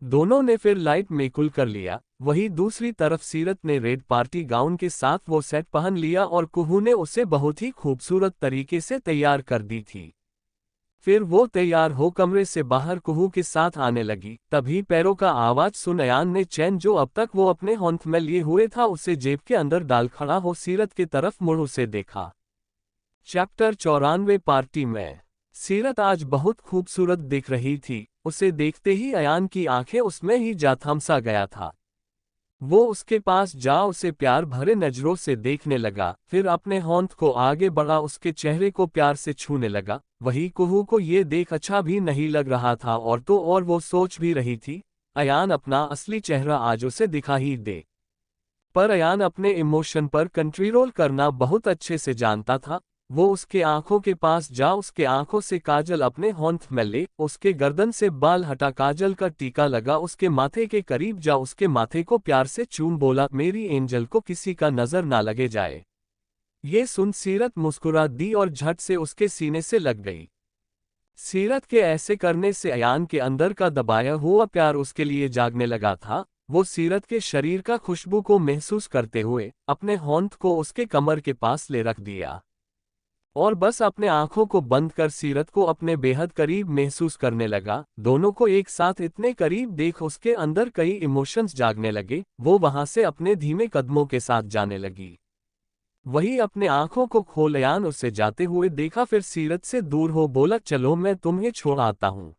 दोनों ने फिर लाइट मेकअप कर लिया। वही दूसरी तरफ सीरत ने रेड पार्टी गाउन के साथ वो सेट पहन लिया और कुहू ने उसे बहुत ही खूबसूरत तरीके से तैयार कर दी थी। फिर वो तैयार हो कमरे से बाहर कुहू के साथ आने लगी। तभी पैरों का आवाज सुन अयान ने चैन जो अब तक वो अपने हाथ में लिए हुए था उसे जेब के अंदर डाल खड़ा हो सीरत की तरफ मुड़ उसे देखा। चैप्टर 94 पार्टी में सीरत आज बहुत खूबसूरत दिख रही थी। उसे देखते ही अयान की आंखें उसमें ही जा थमसा गया था। वो उसके पास जा उसे प्यार भरे नजरों से देखने लगा, फिर अपने हाथ को आगे बढ़ा, उसके चेहरे को प्यार से छूने लगा। वही कुहू को ये देख अच्छा भी नहीं लग रहा था, और वो सोच भी रही थी अयान अपना असली चेहरा आज उसे दिखा ही दे। पर अयान अपने इमोशन पर कंट्रोल करना बहुत अच्छे से जानता था। वो उसके आंखों के पास जा उसके आंखों से काजल अपने हाथ में ले, उसके गर्दन से बाल हटा, काजल का टीका लगा, उसके माथे के करीब जा, उसके माथे को प्यार से चूम, बोला मेरी एंजल को किसी का नजर ना लगे जाए। ये सुन सीरत मुस्कुरा दी और झट से उसके सीने से लग गई। सीरत के ऐसे करने से अयान के अंदर का दबाया हुआ प्यार उसके लिए जागने लगा था। वो सीरत के शरीर का खुशबू को महसूस करते हुए अपने हाथ को उसके कमर के पास ले रख दिया और बस अपने आंखों को बंद कर सीरत को अपने बेहद करीब महसूस करने लगा। दोनों को एक साथ इतने करीब देख उसके अंदर कई इमोशंस जागने लगे। वो वहां से अपने धीमे कदमों के साथ जाने लगी। वही अपने आंखों को खोल अयान उसे जाते हुए देखा, फिर सीरत से दूर हो बोला चलो मैं तुम्हें छोड़ आता हूँ।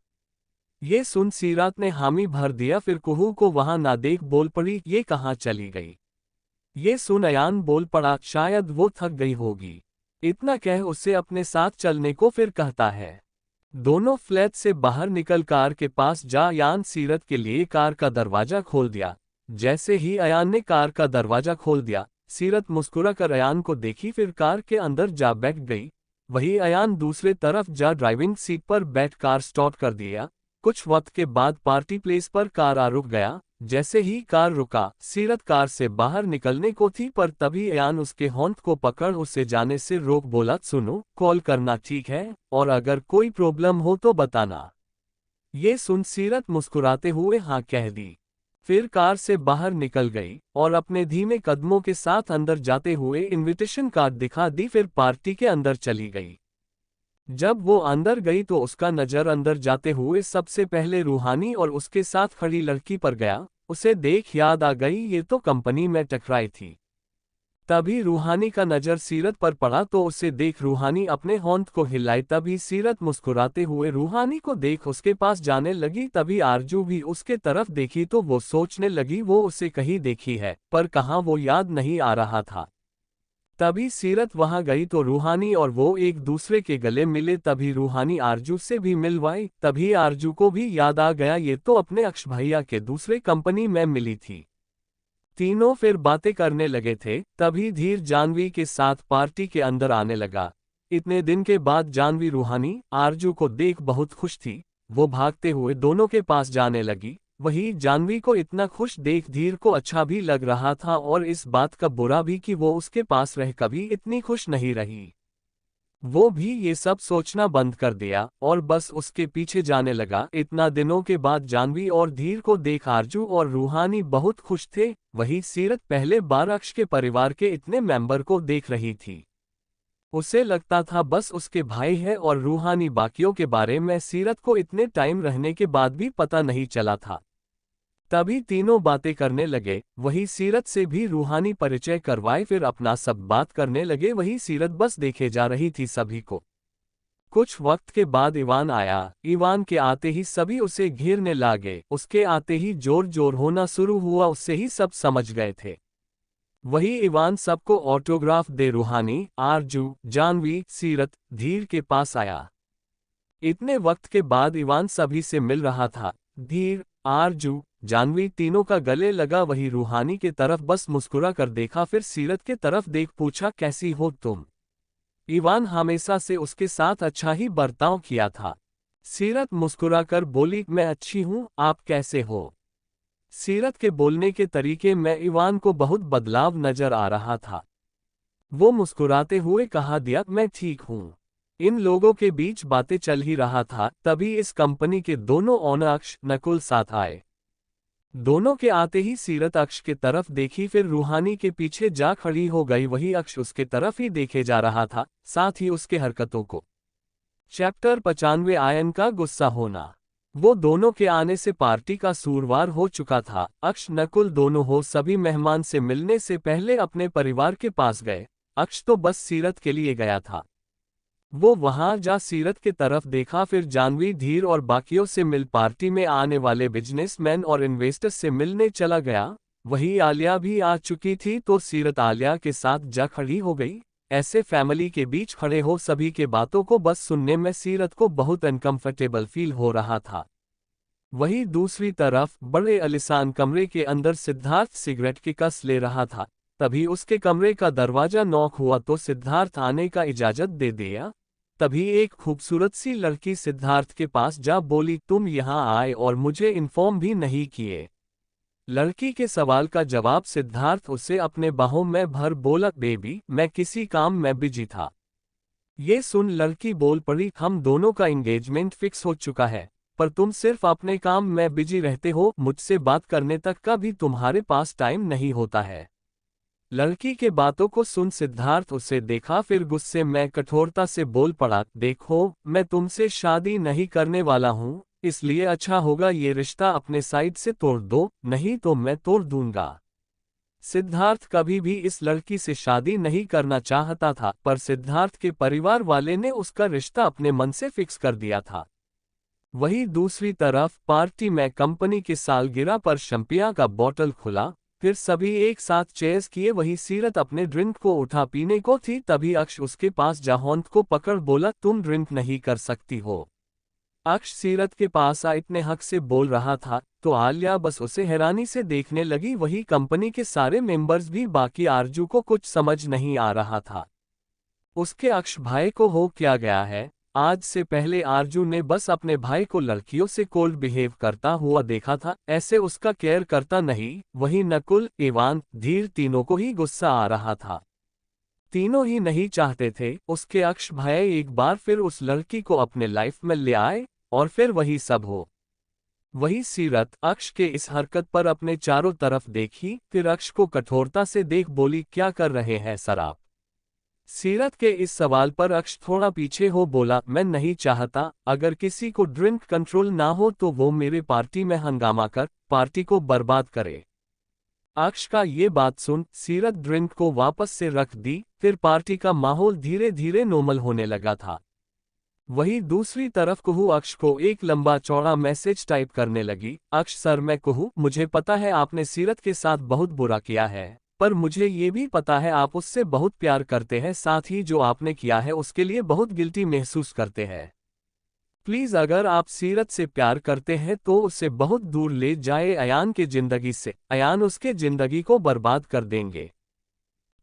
ये सुन सीरत ने हामी भर दिया, फिर कुहू को वहां ना देख बोल पड़ी ये कहाँ चली गई। ये सुन अयान बोल पड़ा शायद वो थक गई होगी। इतना कह उसे अपने साथ चलने को फिर कहता है। दोनों फ्लैट से बाहर निकल कार के पास जा अयान सीरत के लिए कार का दरवाजा खोल दिया। जैसे ही अयान ने कार का दरवाजा खोल दिया, सीरत मुस्कुरा कर अयान को देखी, फिर कार के अंदर जा बैठ गई। वही अयान दूसरे तरफ जा ड्राइविंग सीट पर बैठ कार स्टार्ट कर दिया। कुछ वक्त के बाद पार्टी प्लेस पर कार आ रुक गया। जैसे ही कार रुका, सीरत कार से बाहर निकलने को थी, पर तभी अयान उसके हाथ को पकड़ उसे जाने से रोक, बोला सुनो कॉल करना ठीक है, और अगर कोई प्रॉब्लम हो तो बताना। ये सुन सीरत मुस्कुराते हुए हाँ कह दी। फिर कार से बाहर निकल गई और अपने धीमे कदमों के साथ अंदर जाते हुए इनविटेशन कार्ड दिखा दी, फिर पार्टी के अंदर चली गई। जब वो अंदर गई तो उसका नजर अंदर जाते हुए सबसे पहले रूहानी और उसके साथ खड़ी लड़की पर गया। उसे देख याद आ गई ये तो कंपनी में टकराई थी। तभी रूहानी का नजर सीरत पर पड़ा तो उसे देख रूहानी अपने हाथ को हिलाई। तभी सीरत मुस्कुराते हुए रूहानी को देख उसके पास जाने लगी। तभी आरजू भी उसके तरफ देखी तो वो सोचने लगी वो उसे कहीं देखी है, पर कहाँ वो याद नहीं आ रहा था। तभी सीरत वहां गई तो रूहानी और वो एक दूसरे के गले मिले। तभी रूहानी आरजू से भी मिलवाई। तभी आरजू को भी याद आ गया ये तो अपने अक्ष भैया के दूसरे कंपनी में मिली थी। तीनों फिर बातें करने लगे थे। तभी धीर जानवी के साथ पार्टी के अंदर आने लगा। इतने दिन के बाद जानवी रूहानी आरजू को देख बहुत खुश थी। वो भागते हुए दोनों के पास जाने लगी। वही जानवी को इतना खुश देख धीर को अच्छा भी लग रहा था और इस बात का बुरा भी कि वो उसके पास रह कभी इतनी खुश नहीं रही। वो भी ये सब सोचना बंद कर दिया और बस उसके पीछे जाने लगा। इतना दिनों के बाद जानवी और धीर को देख आरजू और रूहानी बहुत खुश थे। वही सीरत पहले बार अक्ष के परिवार के इतने मेंबर को देख रही थी। उसे लगता था बस उसके भाई है और रूहानी बाकियों के बारे में सीरत को इतने टाइम रहने के बाद भी पता नहीं चला था। तभी तीनों बातें करने लगे। वही सीरत से भी रूहानी परिचय करवाए, फिर अपना सब बात करने लगे। वही सीरत बस देखे जा रही थी सभी को। कुछ वक्त के बाद इवान आया। इवान के आते ही सभी उसे घेरने लगे। उसके आते ही जोर जोर होना शुरू हुआ। उससे ही सब समझ गए थे। वही इवान सबको ऑटोग्राफ दे रूहानी, आरजू, जानवी, सीरत, धीर के पास आया। इतने वक्त के बाद इवान सभी से मिल रहा था। धीर, आरजू, जानवी तीनों का गले लगा। वही रूहानी के तरफ बस मुस्कुरा कर देखा, फिर सीरत के तरफ देख पूछा, कैसी हो तुम? इवान हमेशा से उसके साथ अच्छा ही बर्ताव किया था। सीरत मुस्कुरा कर बोली, मैं अच्छी हूँ, आप कैसे हो? सीरत के बोलने के तरीके में इवान को बहुत बदलाव नजर आ रहा था। वो मुस्कुराते हुए कहा दिया, मैं ठीक हूँ। इन लोगों के बीच बातें चल ही रहा था, तभी इस कंपनी के दोनों ओनर अक्ष, नकुल साथ आए। दोनों के आते ही सीरत अक्ष के तरफ देखी, फिर रूहानी के पीछे जा खड़ी हो गई। वही अक्ष उसके तरफ ही देखे जा रहा था, साथ ही उसके हरकतों को। चैप्टर 95 आयन का गुस्सा होना। वो दोनों के आने से पार्टी का सूरवार हो चुका था। अक्ष नकुल दोनों हो सभी मेहमान से मिलने से पहले अपने परिवार के पास गए। अक्ष तो बस सीरत के लिए गया था। वो वहां जा सीरत के तरफ देखा, फिर जानवी, धीर और बाकियों से मिल पार्टी में आने वाले बिजनेसमैन और इन्वेस्टर्स से मिलने चला गया। वही आलिया भी आ चुकी थी तो सीरत आलिया के साथ जा खड़ी हो गई। ऐसे फैमिली के बीच खड़े हो सभी के बातों को बस सुनने में सीरत को बहुत अनकंफर्टेबल फील हो रहा था। वही दूसरी तरफ बड़े आलीशान कमरे के अंदर सिद्धार्थ सिगरेट की कस ले रहा था। तभी उसके कमरे का दरवाजा नॉक हुआ तो सिद्धार्थ आने का इजाजत दे दिया। तभी एक खूबसूरत सी लड़की सिद्धार्थ के पास जा बोली, तुम यहाँ आए और मुझे इन्फॉर्म भी नहीं किए। लड़की के सवाल का जवाब सिद्धार्थ उसे अपने बाहों में भर बोला, बेबी मैं किसी काम में बिजी था। ये सुन लड़की बोल पड़ी, हम दोनों का एंगेजमेंट फिक्स हो चुका है, पर तुम सिर्फ अपने काम में बिजी रहते हो, मुझसे बात करने तक का भी तुम्हारे पास टाइम नहीं होता है। लड़की के बातों को सुन सिद्धार्थ उसे देखा, फिर गुस्से में कठोरता से बोल पड़ा, देखो मैं तुमसे शादी नहीं करने वाला हूँ, इसलिए अच्छा होगा ये रिश्ता अपने साइड से तोड़ दो, नहीं तो मैं तोड़ दूंगा। सिद्धार्थ कभी भी इस लड़की से शादी नहीं करना चाहता था, पर सिद्धार्थ के परिवार वाले ने उसका रिश्ता अपने मन से फिक्स कर दिया था। वहीं दूसरी तरफ पार्टी में कंपनी की सालगिरह पर शैंपियन का बोतल खुला, फिर सभी एक साथ चेयर्स किए। वही सीरत अपने ड्रिंक को उठा पीने को थी, तभी अक्ष उसके पास जा होंठ को पकड़ बोला, तुम ड्रिंक नहीं कर सकती हो। अक्ष सीरत के पास आ इतने हक से बोल रहा था तो आलिया बस उसे हैरानी से देखने लगी। वही कंपनी के सारे मेंबर्स भी, बाकी आरजू को कुछ समझ नहीं आ रहा था। उसके अक्ष भाई को हो क्या गया है। आज से पहले आरजू ने बस अपने भाई को लड़कियों से कोल्ड बिहेव करता हुआ देखा था, ऐसे उसका केयर करता नहीं। वही नकुल, इवान, धीर तीनों को ही गुस्सा आ रहा था। तीनों ही नहीं चाहते थे उसके अक्ष भाई एक बार फिर उस लड़की को अपने लाइफ में ले आए और फिर वही सब हो। वही सीरत अक्ष के इस हरकत पर अपने चारों तरफ देखी, फिर अक्ष को कठोरता से देख बोली, क्या कर रहे हैं सर आप? सीरत के इस सवाल पर अक्ष थोड़ा पीछे हो बोला, मैं नहीं चाहता, अगर किसी को ड्रिंक कंट्रोल ना हो तो वो मेरे पार्टी में हंगामा कर पार्टी को बर्बाद करे। अक्ष का ये बात सुन सीरत ड्रिंक को वापस से रख दी, फिर पार्टी का माहौल धीरे धीरे नॉर्मल होने लगा था। वहीं दूसरी तरफ कुहू अक्ष को एक लंबा चौड़ा मैसेज टाइप करने लगी, अक्ष सर मैं कुहू, मुझे पता है आपने सीरत के साथ बहुत बुरा किया है, पर मुझे ये भी पता है आप उससे बहुत प्यार करते हैं, साथ ही जो आपने किया है उसके लिए बहुत गिल्टी महसूस करते हैं। प्लीज अगर आप सीरत से प्यार करते हैं तो उसे बहुत दूर ले जाए अयान की जिंदगी से, अयान उसके जिंदगी को बर्बाद कर देंगे।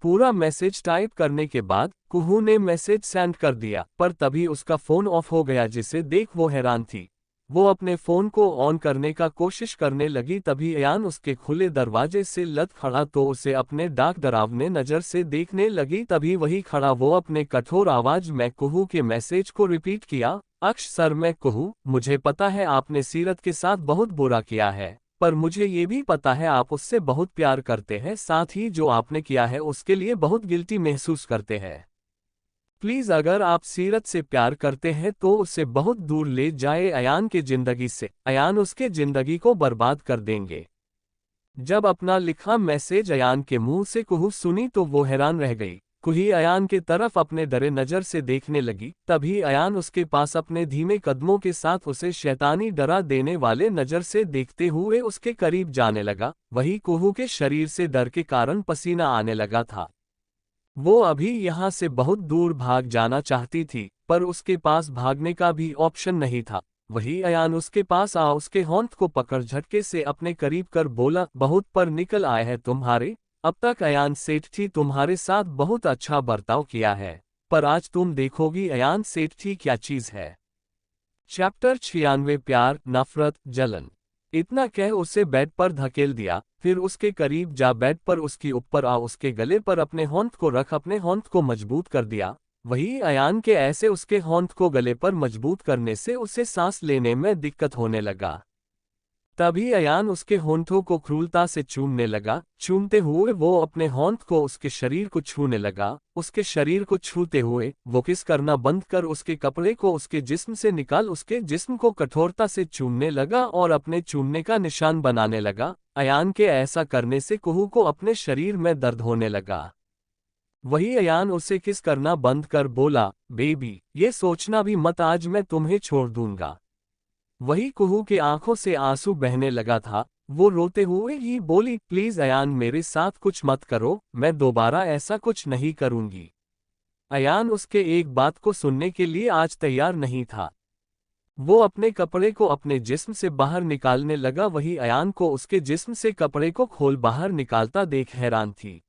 पूरा मैसेज टाइप करने के बाद कुहू ने मैसेज सेंड कर दिया, पर तभी उसका फोन ऑफ हो गया, जिसे देख वो हैरान थी। वो अपने फोन को ऑन करने का कोशिश करने लगी, तभी अयान उसके खुले दरवाजे से लद खड़ा तो उसे अपने डाक डरावने नजर से देखने लगी। तभी वही खड़ा वो अपने कठोर आवाज में कुहू के मैसेज को रिपीट किया, अक्ष सर, मैं कुहू, मुझे पता है आपने सीरत के साथ बहुत बुरा किया है, पर मुझे ये भी पता है आप उससे बहुत प्यार करते हैं, साथ ही जो आपने किया है उसके लिए बहुत गिल्टी महसूस करते हैं। प्लीज अगर आप सीरत से प्यार करते हैं तो उसे बहुत दूर ले जाए अयान की जिंदगी से, अयान उसके जिंदगी को बर्बाद कर देंगे। जब अपना लिखा मैसेज अयान के मुंह से कुहू सुनी तो वो हैरान रह गई। कुही अयान के तरफ अपने डरे नजर से देखने लगी, तभी अयान उसके पास अपने धीमे कदमों के साथ उसे शैतानी डरा देने वाले नजर से देखते हुए उसके करीब जाने लगा। वही कुहू के शरीर से डर के कारण पसीना आने लगा था। वो अभी यहाँ से बहुत दूर भाग जाना चाहती थी, पर उसके पास भागने का भी ऑप्शन नहीं था। वही अयान उसके पास आ उसके होंठ को पकड़ झटके से अपने करीब कर बोला, बहुत पर निकल आए हैं तुम्हारे। अब तक अयान सेठ तुम्हारे साथ बहुत अच्छा बर्ताव किया है, पर आज तुम देखोगी अयान सेठ क्या चीज है। चैप्टर 96 प्यार, नफरत, जलन। इतना कह उसे बेड पर धकेल दिया, फिर उसके करीब जा बेड पर उसके ऊपर आ उसके गले पर अपने होंठ को रख अपने होंठ को मजबूत कर दिया। वही अयान के ऐसे उसके होंठ को गले पर मजबूत करने से उसे सांस लेने में दिक्कत होने लगा। तभी अयान उसके होंठों को क्रूरता से चूमने लगा। चूमते हुए वो अपने होंठ को उसके शरीर को छूने लगा। उसके शरीर को छूते हुए वो किस करना बंद कर उसके कपड़े को उसके जिस्म से निकाल उसके जिस्म को कठोरता से चूमने लगा और अपने चूमने का निशान बनाने लगा। अयान के ऐसा करने से कुहू को अपने शरीर में दर्द होने लगा। वही अयान उसे किस करना बंद कर बोला, बेबी, ये सोचना भी मत आज मैं तुम्हें छोड़ दूंगा। वही कुहू के आंखों से आंसू बहने लगा था। वो रोते हुए ही बोली, प्लीज अयान मेरे साथ कुछ मत करो, मैं दोबारा ऐसा कुछ नहीं करूंगी। अयान उसके एक बात को सुनने के लिए आज तैयार नहीं था। वो अपने कपड़े को अपने जिस्म से बाहर निकालने लगा। वही अयान को उसके जिस्म से कपड़े को खोल बाहर निकालता देख हैरान थी।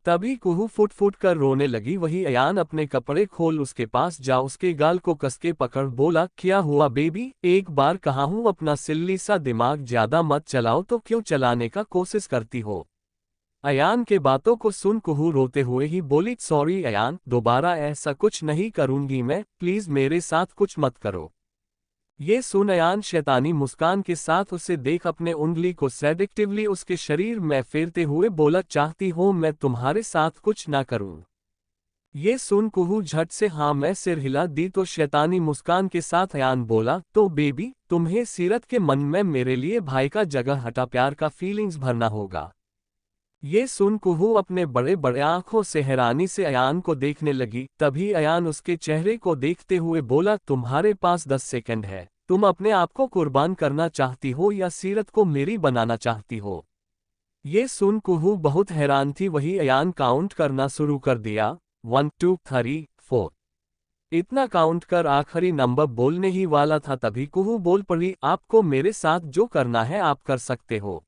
तभी कुहू फुट फुट कर रोने लगी। वही अयान अपने कपड़े खोल उसके पास जा उसके गाल को कसके पकड़ बोला, क्या हुआ बेबी, एक बार कहा हूं अपना सिल्ली सा दिमाग ज्यादा मत चलाओ तो क्यों चलाने का कोशिश करती हो। अयान के बातों को सुन कुहू रोते हुए ही बोली, सॉरी अयान, दोबारा ऐसा कुछ नहीं करूंगी मैं, प्लीज मेरे साथ कुछ मत करो। ये सुन अयान शैतानी मुस्कान के साथ उसे देख अपने उंगली को सेडिक्टिवली उसके शरीर में फेरते हुए बोला, चाहती हो मैं तुम्हारे साथ कुछ ना करूं। ये सुन कुहू झट से हाँ मैं सिर हिला दी तो शैतानी मुस्कान के साथ अयान बोला, तो बेबी तुम्हें सीरत के मन में मेरे लिए भाई का जगह हटा प्यार का फीलिंग्स भरना होगा। ये सुन कुहू अपने बड़े बड़े आंखों से हैरानी से अयान को देखने लगी। तभी अयान उसके चेहरे को देखते हुए बोला, तुम्हारे पास 10 सेकंड है, तुम अपने आप को कुर्बान करना चाहती हो या सीरत को मेरी बनाना चाहती हो। ये सुन कुहू बहुत हैरान थी। वही अयान काउंट करना शुरू कर दिया, 1 2 3 4। इतना काउंट कर आखिरी नंबर बोलने ही वाला था तभी कुहू बोल पड़ी, आपको मेरे साथ जो करना है आप कर सकते हो।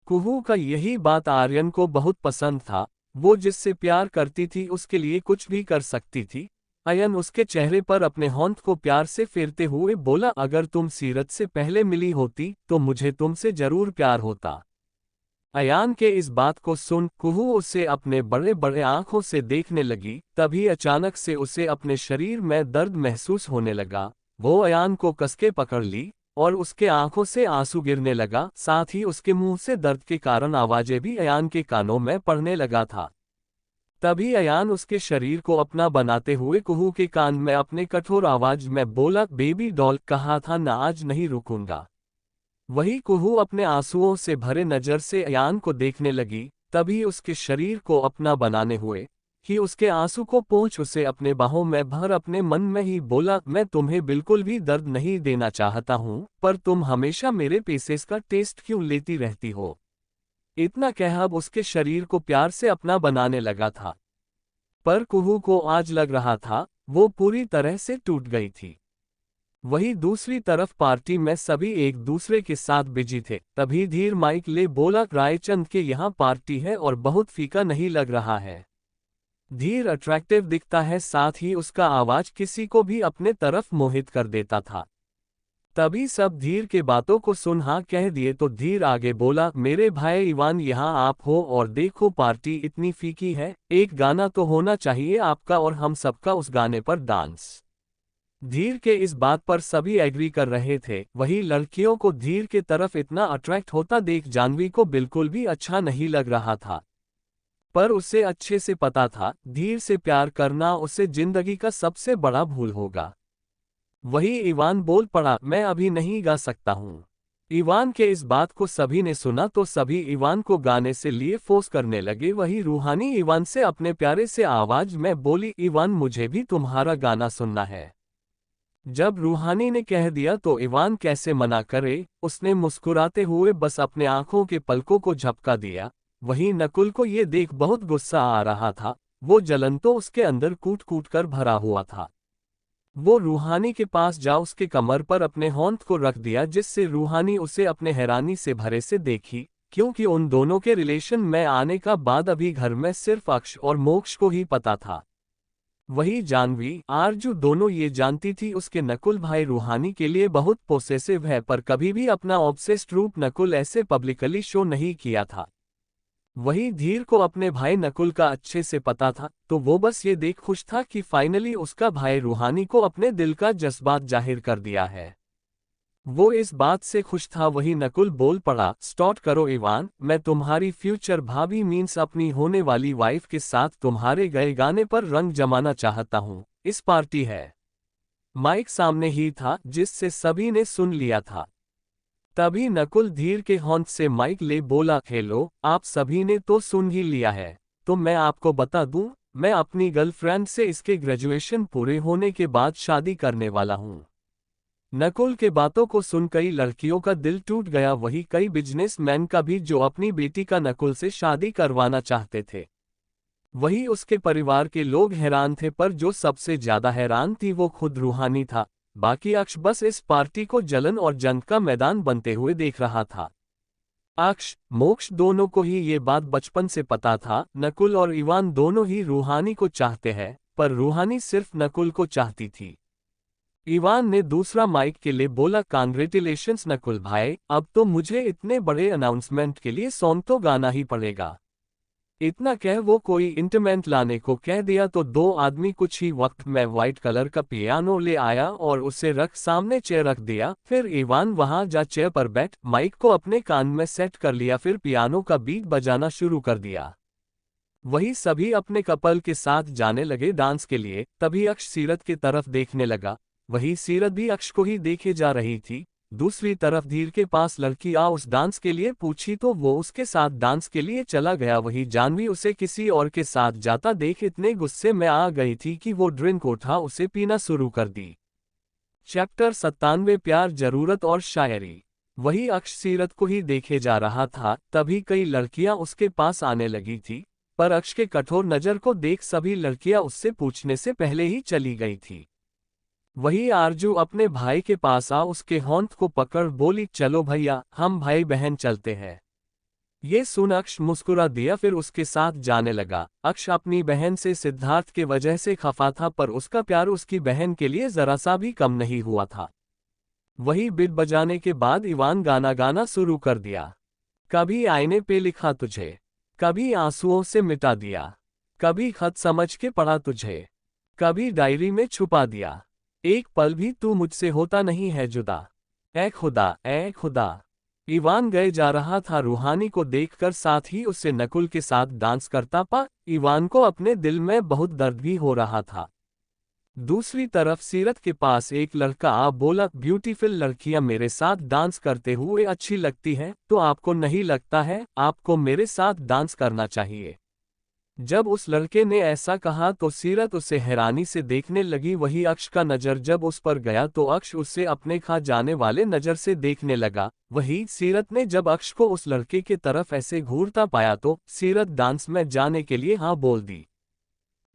कुहू का यही बात आर्यन को बहुत पसंद था। वो जिससे प्यार करती थी उसके लिए कुछ भी कर सकती थी। अयन उसके चेहरे पर अपने होंठ को प्यार से फेरते हुए बोला, अगर तुम सीरत से पहले मिली होती तो मुझे तुमसे जरूर प्यार होता। अयान के इस बात को सुन कुहू उसे अपने बड़े बड़े आंखों से देखने लगी। तभी अचानक से उसे अपने शरीर में दर्द महसूस होने लगा। वो अयान को कसके पकड़ ली और उसके आंखों से आंसू गिरने लगा। साथ ही उसके मुंह से दर्द के कारण आवाजें भी अयान के कानों में पड़ने लगा था। तभी अयान उसके शरीर को अपना बनाते हुए कुहू के कान में अपने कठोर आवाज में बोला, बेबी डॉल, कहा था ना आज नहीं रुकूंगा। वही कुहू अपने आंसुओं से भरे नजर से अयान को देखने लगी। तभी उसके शरीर को अपना बनाने हुए कि उसके आंसू को पोंछ उसे अपने बाहों में भर अपने मन में ही बोला, मैं तुम्हें बिल्कुल भी दर्द नहीं देना चाहता हूँ, पर तुम हमेशा मेरे पीसेस का टेस्ट क्यों लेती रहती हो। इतना कह अब उसके शरीर को प्यार से अपना बनाने लगा था। पर कुहू को आज लग रहा था वो पूरी तरह से टूट गई थी। वही दूसरी तरफ पार्टी में सभी एक दूसरे के साथ बिजी थे। तभी धीर माइक ले बोला, रायचंद के यहाँ पार्टी है और बहुत फीका नहीं लग रहा है। धीर अट्रैक्टिव दिखता है, साथ ही उसका आवाज किसी को भी अपने तरफ मोहित कर देता था। तभी सब धीर के बातों को सुन हाँ कह दिए तो धीर आगे बोला, मेरे भाई इवान यहाँ आप हो और देखो पार्टी इतनी फीकी है, एक गाना तो होना चाहिए आपका और हम सबका उस गाने पर डांस। धीर के इस बात पर सभी एग्री कर रहे थे। वही लड़कियों को धीर के तरफ इतना अट्रैक्ट होता देख जानवी को बिल्कुल भी अच्छा नहीं लग रहा था, पर उसे अच्छे से पता था धीर से प्यार करना उसे जिंदगी का सबसे बड़ा भूल होगा। वही इवान बोल पड़ा, मैं अभी नहीं गा सकता हूँ। इवान के इस बात को सभी ने सुना तो सभी इवान को गाने से लिए फोर्स करने लगे। वही रूहानी इवान से अपने प्यारे से आवाज में बोली, इवान मुझे भी तुम्हारा गाना सुनना है। जब रूहानी ने कह दिया तो इवान कैसे मना करे, उसने मुस्कुराते हुए बस अपने आंखों के पलकों को झपका दिया। वहीं नकुल को ये देख बहुत गुस्सा आ रहा था, वो जलन तो उसके अंदर कूट कूट कर भरा हुआ था। वो रूहानी के पास जा उसके कमर पर अपने होंठ को रख दिया, जिससे रूहानी उसे अपने हैरानी से भरे से देखी, क्योंकि उन दोनों के रिलेशन में आने का बाद अभी घर में सिर्फ अक्ष और मोक्ष को ही पता था। वही जानवी आरजू दोनों ये जानती थी उसके नकुल भाई रूहानी के लिए बहुत पोसेसिव है, पर कभी भी अपना ऑब्सेस्ड रूप नकुल ऐसे पब्लिकली शो नहीं किया था। वही धीर को अपने भाई नकुल का अच्छे से पता था, तो वो बस ये देख खुश था कि फाइनली उसका भाई रूहानी को अपने दिल का जज्बात जाहिर कर दिया है। वो इस बात से खुश था। वही नकुल बोल पड़ा, स्टार्ट करो इवान, मैं तुम्हारी फ्यूचर भाभी मीन्स अपनी होने वाली वाइफ के साथ तुम्हारे गए गाने पर रंग जमाना चाहता हूँ, इस पार्टी है। माइक सामने ही था जिससे सभी ने सुन लिया था। तभी नकुल धीर के होंठ से माइक ले बोला, हेलो, आप सभी ने तो सुन ही लिया है, तो मैं आपको बता दूं, मैं अपनी गर्लफ्रेंड से इसके ग्रेजुएशन पूरे होने के बाद शादी करने वाला हूं। नकुल के बातों को सुन कई लड़कियों का दिल टूट गया, वही कई बिजनेसमैन का भी, जो अपनी बेटी का नकुल से शादी करवाना चाहते थे। वही उसके परिवार के लोग हैरान थे, पर जो सबसे ज्यादा हैरान थी वो खुद रूहानी था। बाकी अक्ष बस इस पार्टी को जलन और जंग का मैदान बनते हुए देख रहा था। अक्ष मोक्ष दोनों को ही ये बात बचपन से पता था, नकुल और इवान दोनों ही रूहानी को चाहते हैं, पर रूहानी सिर्फ नकुल को चाहती थी। इवान ने दूसरा माइक के लिए बोला, कांग्रेचुलेशंस नकुल भाई, अब तो मुझे इतने बड़े अनाउंसमेंट के लिए सॉन्ग तो गाना ही पड़ेगा। इतना कह वो कोई इंस्ट्रूमेंट लाने को कह दिया तो दो आदमी कुछ ही वक्त में व्हाइट कलर का पियानो ले आया और उसे रख सामने चेयर रख दिया। फिर इवान वहां जा चेयर पर बैठ माइक को अपने कान में सेट कर लिया, फिर पियानो का बीट बजाना शुरू कर दिया। वही सभी अपने कपल के साथ जाने लगे डांस के लिए। तभी अक्ष सीरत की तरफ देखने लगा, वही सीरत भी अक्ष को ही देखे जा रही थी। दूसरी तरफ धीर के पास लड़की आ उस डांस के लिए पूछी तो वो उसके साथ डांस के लिए चला गया। वही जानवी उसे किसी और के साथ जाता देख इतने गुस्से में आ गई थी कि वो ड्रिंक उठा उसे पीना शुरू कर दी। चैप्टर 97 प्यार जरूरत और शायरी। वही अक्ष सीरत को ही देखे जा रहा था, तभी कई लड़कियां उसके पास आने लगी थी, पर अक्ष के कठोर नजर को देख सभी लड़कियां उससे पूछने से पहले ही चली गई थी। वही आरजू अपने भाई के पास आ उसके होंठ को पकड़ बोली, चलो भैया हम भाई बहन चलते हैं। ये सुन अक्ष मुस्कुरा दिया, फिर उसके साथ जाने लगा। अक्ष अपनी बहन से सिद्धार्थ के वजह से खफा था, पर उसका प्यार उसकी बहन के लिए जरा सा भी कम नहीं हुआ था। वही बिट बजाने के बाद इवान गाना गाना शुरू कर दिया। कभी आईने पे लिखा तुझे, कभी आंसुओं से मिटा दिया, कभी खत समझ के पढ़ा तुझे, कभी डायरी में छुपा दिया, एक पल भी तू मुझसे होता नहीं है जुदा, ए खुदा ए खुदा। इवान गए जा रहा था। रूहानी को देखकर साथ ही उससे नकुल के साथ डांस करता पा इवान को अपने दिल में बहुत दर्द भी हो रहा था। दूसरी तरफ सीरत के पास एक लड़का आ बोला, ब्यूटीफुल लड़कियां मेरे साथ डांस करते हुए अच्छी लगती हैं, तो आपको नहीं लगता है आपको मेरे साथ डांस करना चाहिए। जब उस लड़के ने ऐसा कहा तो सीरत उसे हैरानी से देखने लगी। वही अक्ष का नजर जब उस पर गया तो अक्ष उससे अपने खा जाने वाले नजर से देखने लगा। वही सीरत ने जब अक्ष को उस लड़के की तरफ ऐसे घूरता पाया तो सीरत डांस में जाने के लिए हाँ बोल दी।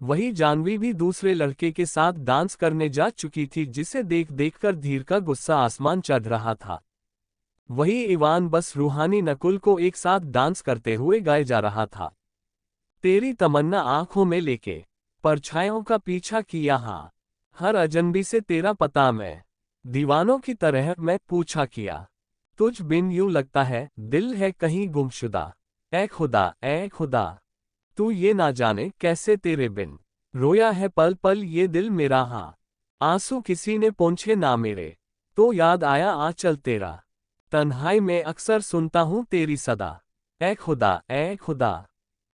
वही जानवी भी दूसरे लड़के के साथ डांस करने जा चुकी थी, जिसे देख देखकर धीर का गुस्सा आसमान चढ़ रहा था। वही इवान बस रूहानी नकुल को एक साथ डांस करते हुए गाए जा रहा था। तेरी तमन्ना आंखों में लेके परछाइयों का पीछा किया, हाँ हर अजनबी से तेरा पता मैं, दीवानों की तरह मैं पूछा किया। तुझ बिन यूं लगता है दिल है कहीं गुमशुदा। ए खुदा, ए खुदा, तू ये ना जाने कैसे तेरे बिन रोया है पल पल ये दिल मेरा। हाँ, आंसू किसी ने पोंछे ना मेरे, तो याद आया आंचल तेरा। तन्हाई में अक्सर सुनता हूँ तेरी सदा। ए खुदा, ए खुदा।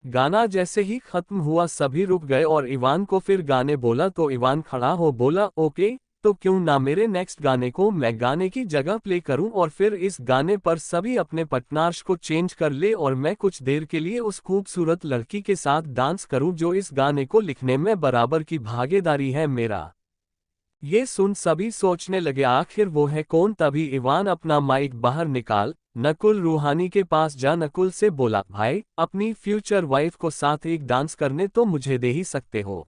गाना जैसे ही खत्म हुआ सभी रुक गए और इवान को फिर गाने बोला तो इवान खड़ा हो बोला, ओके, तो क्यों ना मेरे नेक्स्ट गाने को मैं गाने की जगह प्ले करूं और फिर इस गाने पर सभी अपने पार्टनर्स को चेंज कर ले और मैं कुछ देर के लिए उस खूबसूरत लड़की के साथ डांस करूं जो इस गाने को लिखने में बराबर की भागीदारी है मेरा। ये सुन सभी सोचने लगे आखिर वो है कौन। तभी इवान अपना माइक बाहर निकाल नकुल रूहानी के पास जा नकुल से बोला, भाई अपनी फ्यूचर वाइफ को साथ एक डांस करने तो मुझे दे ही सकते हो।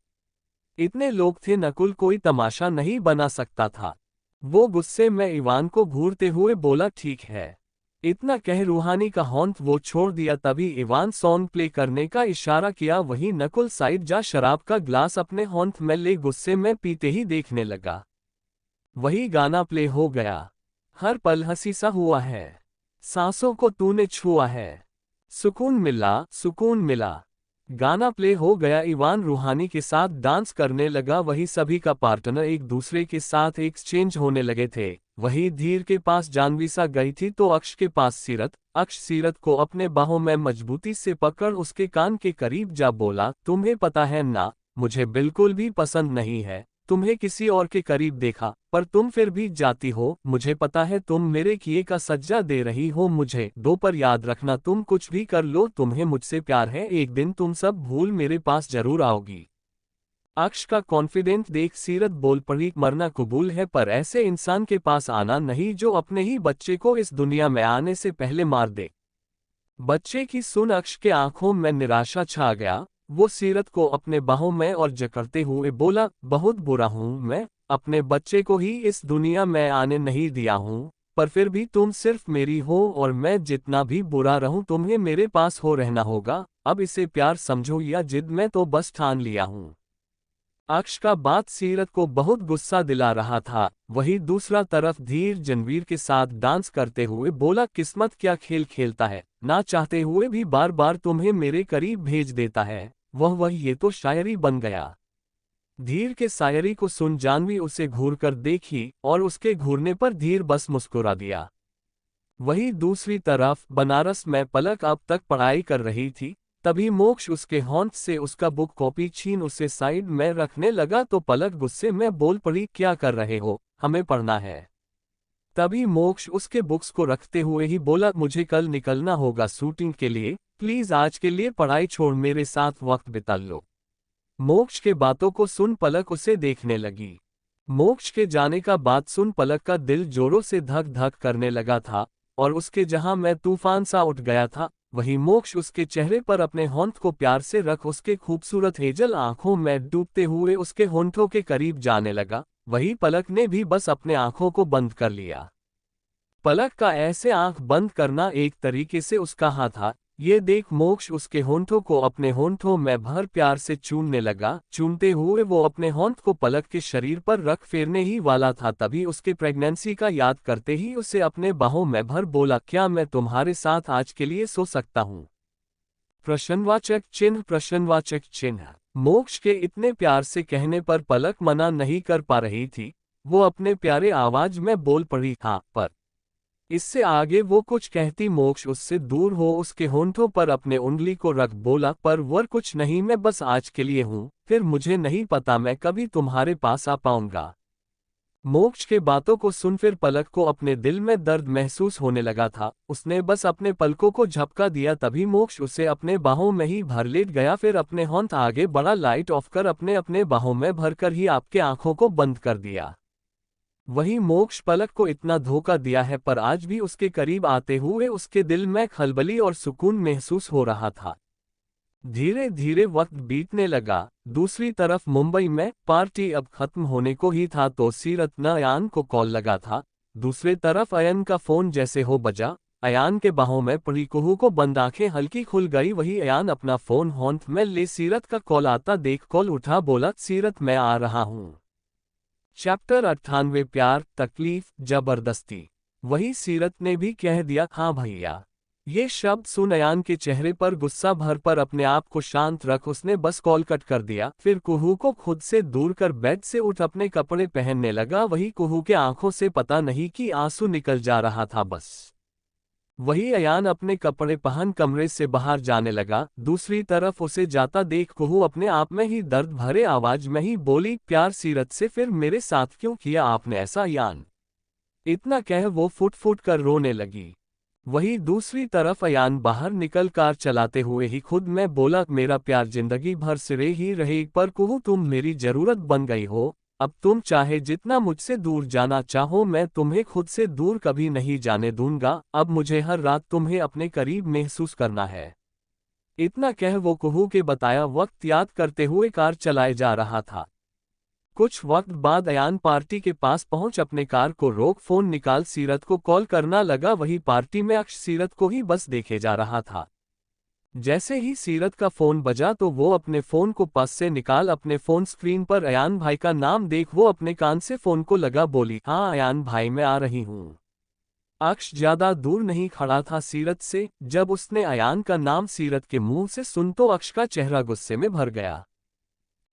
इतने लोग थे नकुल कोई तमाशा नहीं बना सकता था। वो गुस्से में इवान को घूरते हुए बोला, ठीक है। इतना कह रूहानी का हॉन्ट वो छोड़ दिया। तभी इवान सॉन्ग प्ले करने का इशारा किया। वही नकुल साइड जा शराब का ग्लास अपने हॉन्ट में ले गुस्से में पीते ही देखने लगा। वही गाना प्ले हो गया। हर पल हंसी सा हुआ है, सांसों को तूने छुआ है, सुकून मिला, सुकून मिला। गाना प्ले हो गया। इवान रूहानी के साथ डांस करने लगा। वही सभी का पार्टनर एक दूसरे के साथ एक्सचेंज होने लगे थे। वही धीर के पास जानवी सा गई थी तो अक्ष के पास सीरत। अक्ष सीरत को अपने बाहों में मजबूती से पकड़ उसके कान के करीब जा बोला, तुम्हें पता है ना, मुझे बिल्कुल भी पसंद नहीं है तुम्हें किसी और के करीब देखा, पर तुम फिर भी जाती हो। मुझे पता है तुम मेरे किए का सज्जा दे रही हो मुझे दो, पर याद रखना तुम कुछ भी कर लो, तुम्हें मुझसे प्यार है, एक दिन तुम सब भूल मेरे पास जरूर आओगी। अक्ष का कॉन्फिडेंट देख सीरत बोल पड़ी, मरना कबूल है पर ऐसे इंसान के पास आना नहीं जो अपने ही बच्चे को इस दुनिया में आने से पहले मार दे। बच्चे की सुन अक्ष के आंखों में निराशा छा गया। वो सीरत को अपने बाहों में और जकड़ते हुए बोला, बहुत बुरा हूं मैं, अपने बच्चे को ही इस दुनिया में आने नहीं दिया हूं, पर फिर भी तुम सिर्फ मेरी हो और मैं जितना भी बुरा रहूं तुम्हें मेरे पास हो रहना होगा। अब इसे प्यार समझो या जिद, में तो बस ठान लिया हूं। अक्ष का बात सीरत को बहुत गुस्सा दिला रहा था। वही दूसरा तरफ धीर जनवीर के साथ डांस करते हुए बोला, किस्मत क्या खेल खेलता है, ना चाहते हुए भी बार बार तुम्हें मेरे करीब भेज देता है। वह ये तो शायरी बन गया। धीर के शायरी को सुन जानवी उसे घूरकर देखी और उसके घूरने पर धीर बस मुस्कुरा दिया। वही दूसरी तरफ बनारस में पलक अब तक पढ़ाई कर रही थी। तभी मोक्ष उसके हॉन्ट से उसका बुक कॉपी छीन उसे साइड में रखने लगा तो पलक गुस्से में बोल पड़ी, क्या कर रहे हो, हमें पढ़ना है। तभी मोक्ष उसके बुक्स को रखते हुए ही बोला, मुझे कल निकलना होगा शूटिंग के लिए, प्लीज आज के लिए पढ़ाई छोड़ मेरे साथ वक्त बिता लो। मोक्ष के बातों को सुन पलक उसे देखने लगी। मोक्ष के जाने का बात सुन पलक का दिल जोरों से धक धक करने लगा था और उसके जहां मैं तूफान सा उठ गया था, वही मोक्ष उसके चेहरे पर अपने होंठ को प्यार से रख उसके खूबसूरत हेजल आंखों में डूबते हुए उसके होंठों के करीब जाने लगा। वही पलक ने भी बस अपने आंखों को बंद कर लिया। पलक का ऐसे आंख बंद करना एक तरीके से उसका हाथ था। ये देख मोक्ष उसके होंठों को अपने होंठों में भर प्यार से चूमने लगा। चूमते हुए वो अपने होंठ को पलक के शरीर पर रख फेरने ही वाला था, तभी उसके प्रेगनेंसी का याद करते ही उसे अपने बाहों में भर बोला, क्या मैं तुम्हारे साथ आज के लिए सो सकता हूँ? प्रश्नवाचक चिन्ह, प्रश्नवाचक चिन्ह। मोक्ष के इतने प्यार से कहने पर पलक मना नहीं कर पा रही थी। वो अपने प्यारे आवाज में बोल पड़ी, हाँ, पर इससे आगे वो कुछ कहती मोक्ष उससे दूर हो उसके होंठों पर अपने उंगली को रख बोला, पर वर कुछ नहीं, मैं बस आज के लिए हूँ, फिर मुझे नहीं पता मैं कभी तुम्हारे पास आ पाऊंगा। मोक्ष के बातों को सुन फिर पलक को अपने दिल में दर्द महसूस होने लगा था। उसने बस अपने पलकों को झपका दिया। तभी मोक्ष उसे अपने बाहों में ही भर लेट गया। फिर अपने होंठ आगे बढ़ा, लाइट ऑफ कर अपने अपने बाहों में भरकर ही आपके आंखों को बंद कर दिया। वही मोक्ष पलक को इतना धोखा दिया है पर आज भी उसके करीब आते हुए उसके दिल में खलबली और सुकून महसूस हो रहा था। धीरे धीरे वक्त बीतने लगा। दूसरी तरफ मुंबई में पार्टी अब खत्म होने को ही था तो सीरत न अयान को कॉल लगा था। दूसरे तरफ अयन का फोन जैसे हो बजा। अयान के बाहों में पड़ी कुहू को बंद आंखें हल्की खुल गई। वही अयान अपना फोन होंठ में ले सीरत का कॉल आता देख कॉल उठा, बोला, सीरत मैं आ रहा हूँ। चैप्टर 98 प्यार तकलीफ जबरदस्ती। वही सीरत ने भी कह दिया, हाँ भैया। ये शब्द सुन अयान के चेहरे पर गुस्सा भर पर अपने आप को शांत रख उसने बस कॉल कट कर दिया। फिर कुहू को खुद से दूर कर बेड से उठ अपने कपड़े पहनने लगा। वही कुहू के आंखों से पता नहीं कि आंसू निकल जा रहा था बस। वही अयान अपने कपड़े पहन कमरे से बाहर जाने लगा। दूसरी तरफ उसे जाता देख कुहू अपने आप में ही दर्द भरे आवाज में ही बोली, प्यार सीरत से फिर मेरे साथ क्यों किया आपने ऐसा अयान। इतना कह वो फुट फुट कर रोने लगी। वही दूसरी तरफ अयान बाहर निकल कार चलाते हुए ही खुद में बोला, मेरा प्यार जिंदगी भर सिरे ही रहे पर कुहू तुम मेरी जरूरत बन गई हो। अब तुम चाहे जितना मुझसे दूर जाना चाहो मैं तुम्हें खुद से दूर कभी नहीं जाने दूंगा। अब मुझे हर रात तुम्हें अपने करीब महसूस करना है। इतना कह वो कुहू के बताया वक्त याद करते हुए कार चलाए जा रहा था। कुछ वक्त बाद अयान पार्टी के पास पहुंच अपने कार को रोक फोन निकाल सीरत को कॉल करना लगा। वही पार्टी में अक्ष सीरत को ही बस देखे जा रहा था। जैसे ही सीरत का फोन बजा तो वो अपने फोन को पास से निकाल अपने फोन स्क्रीन पर अयान भाई का नाम देख वो अपने कान से फोन को लगा बोली, हाँ अयान भाई मैं आ रही हूँ। अक्ष ज्यादा दूर नहीं खड़ा था सीरत से। जब उसने अयान का नाम सीरत के मुंह से सुन तो अक्ष का चेहरा गुस्से में भर गया।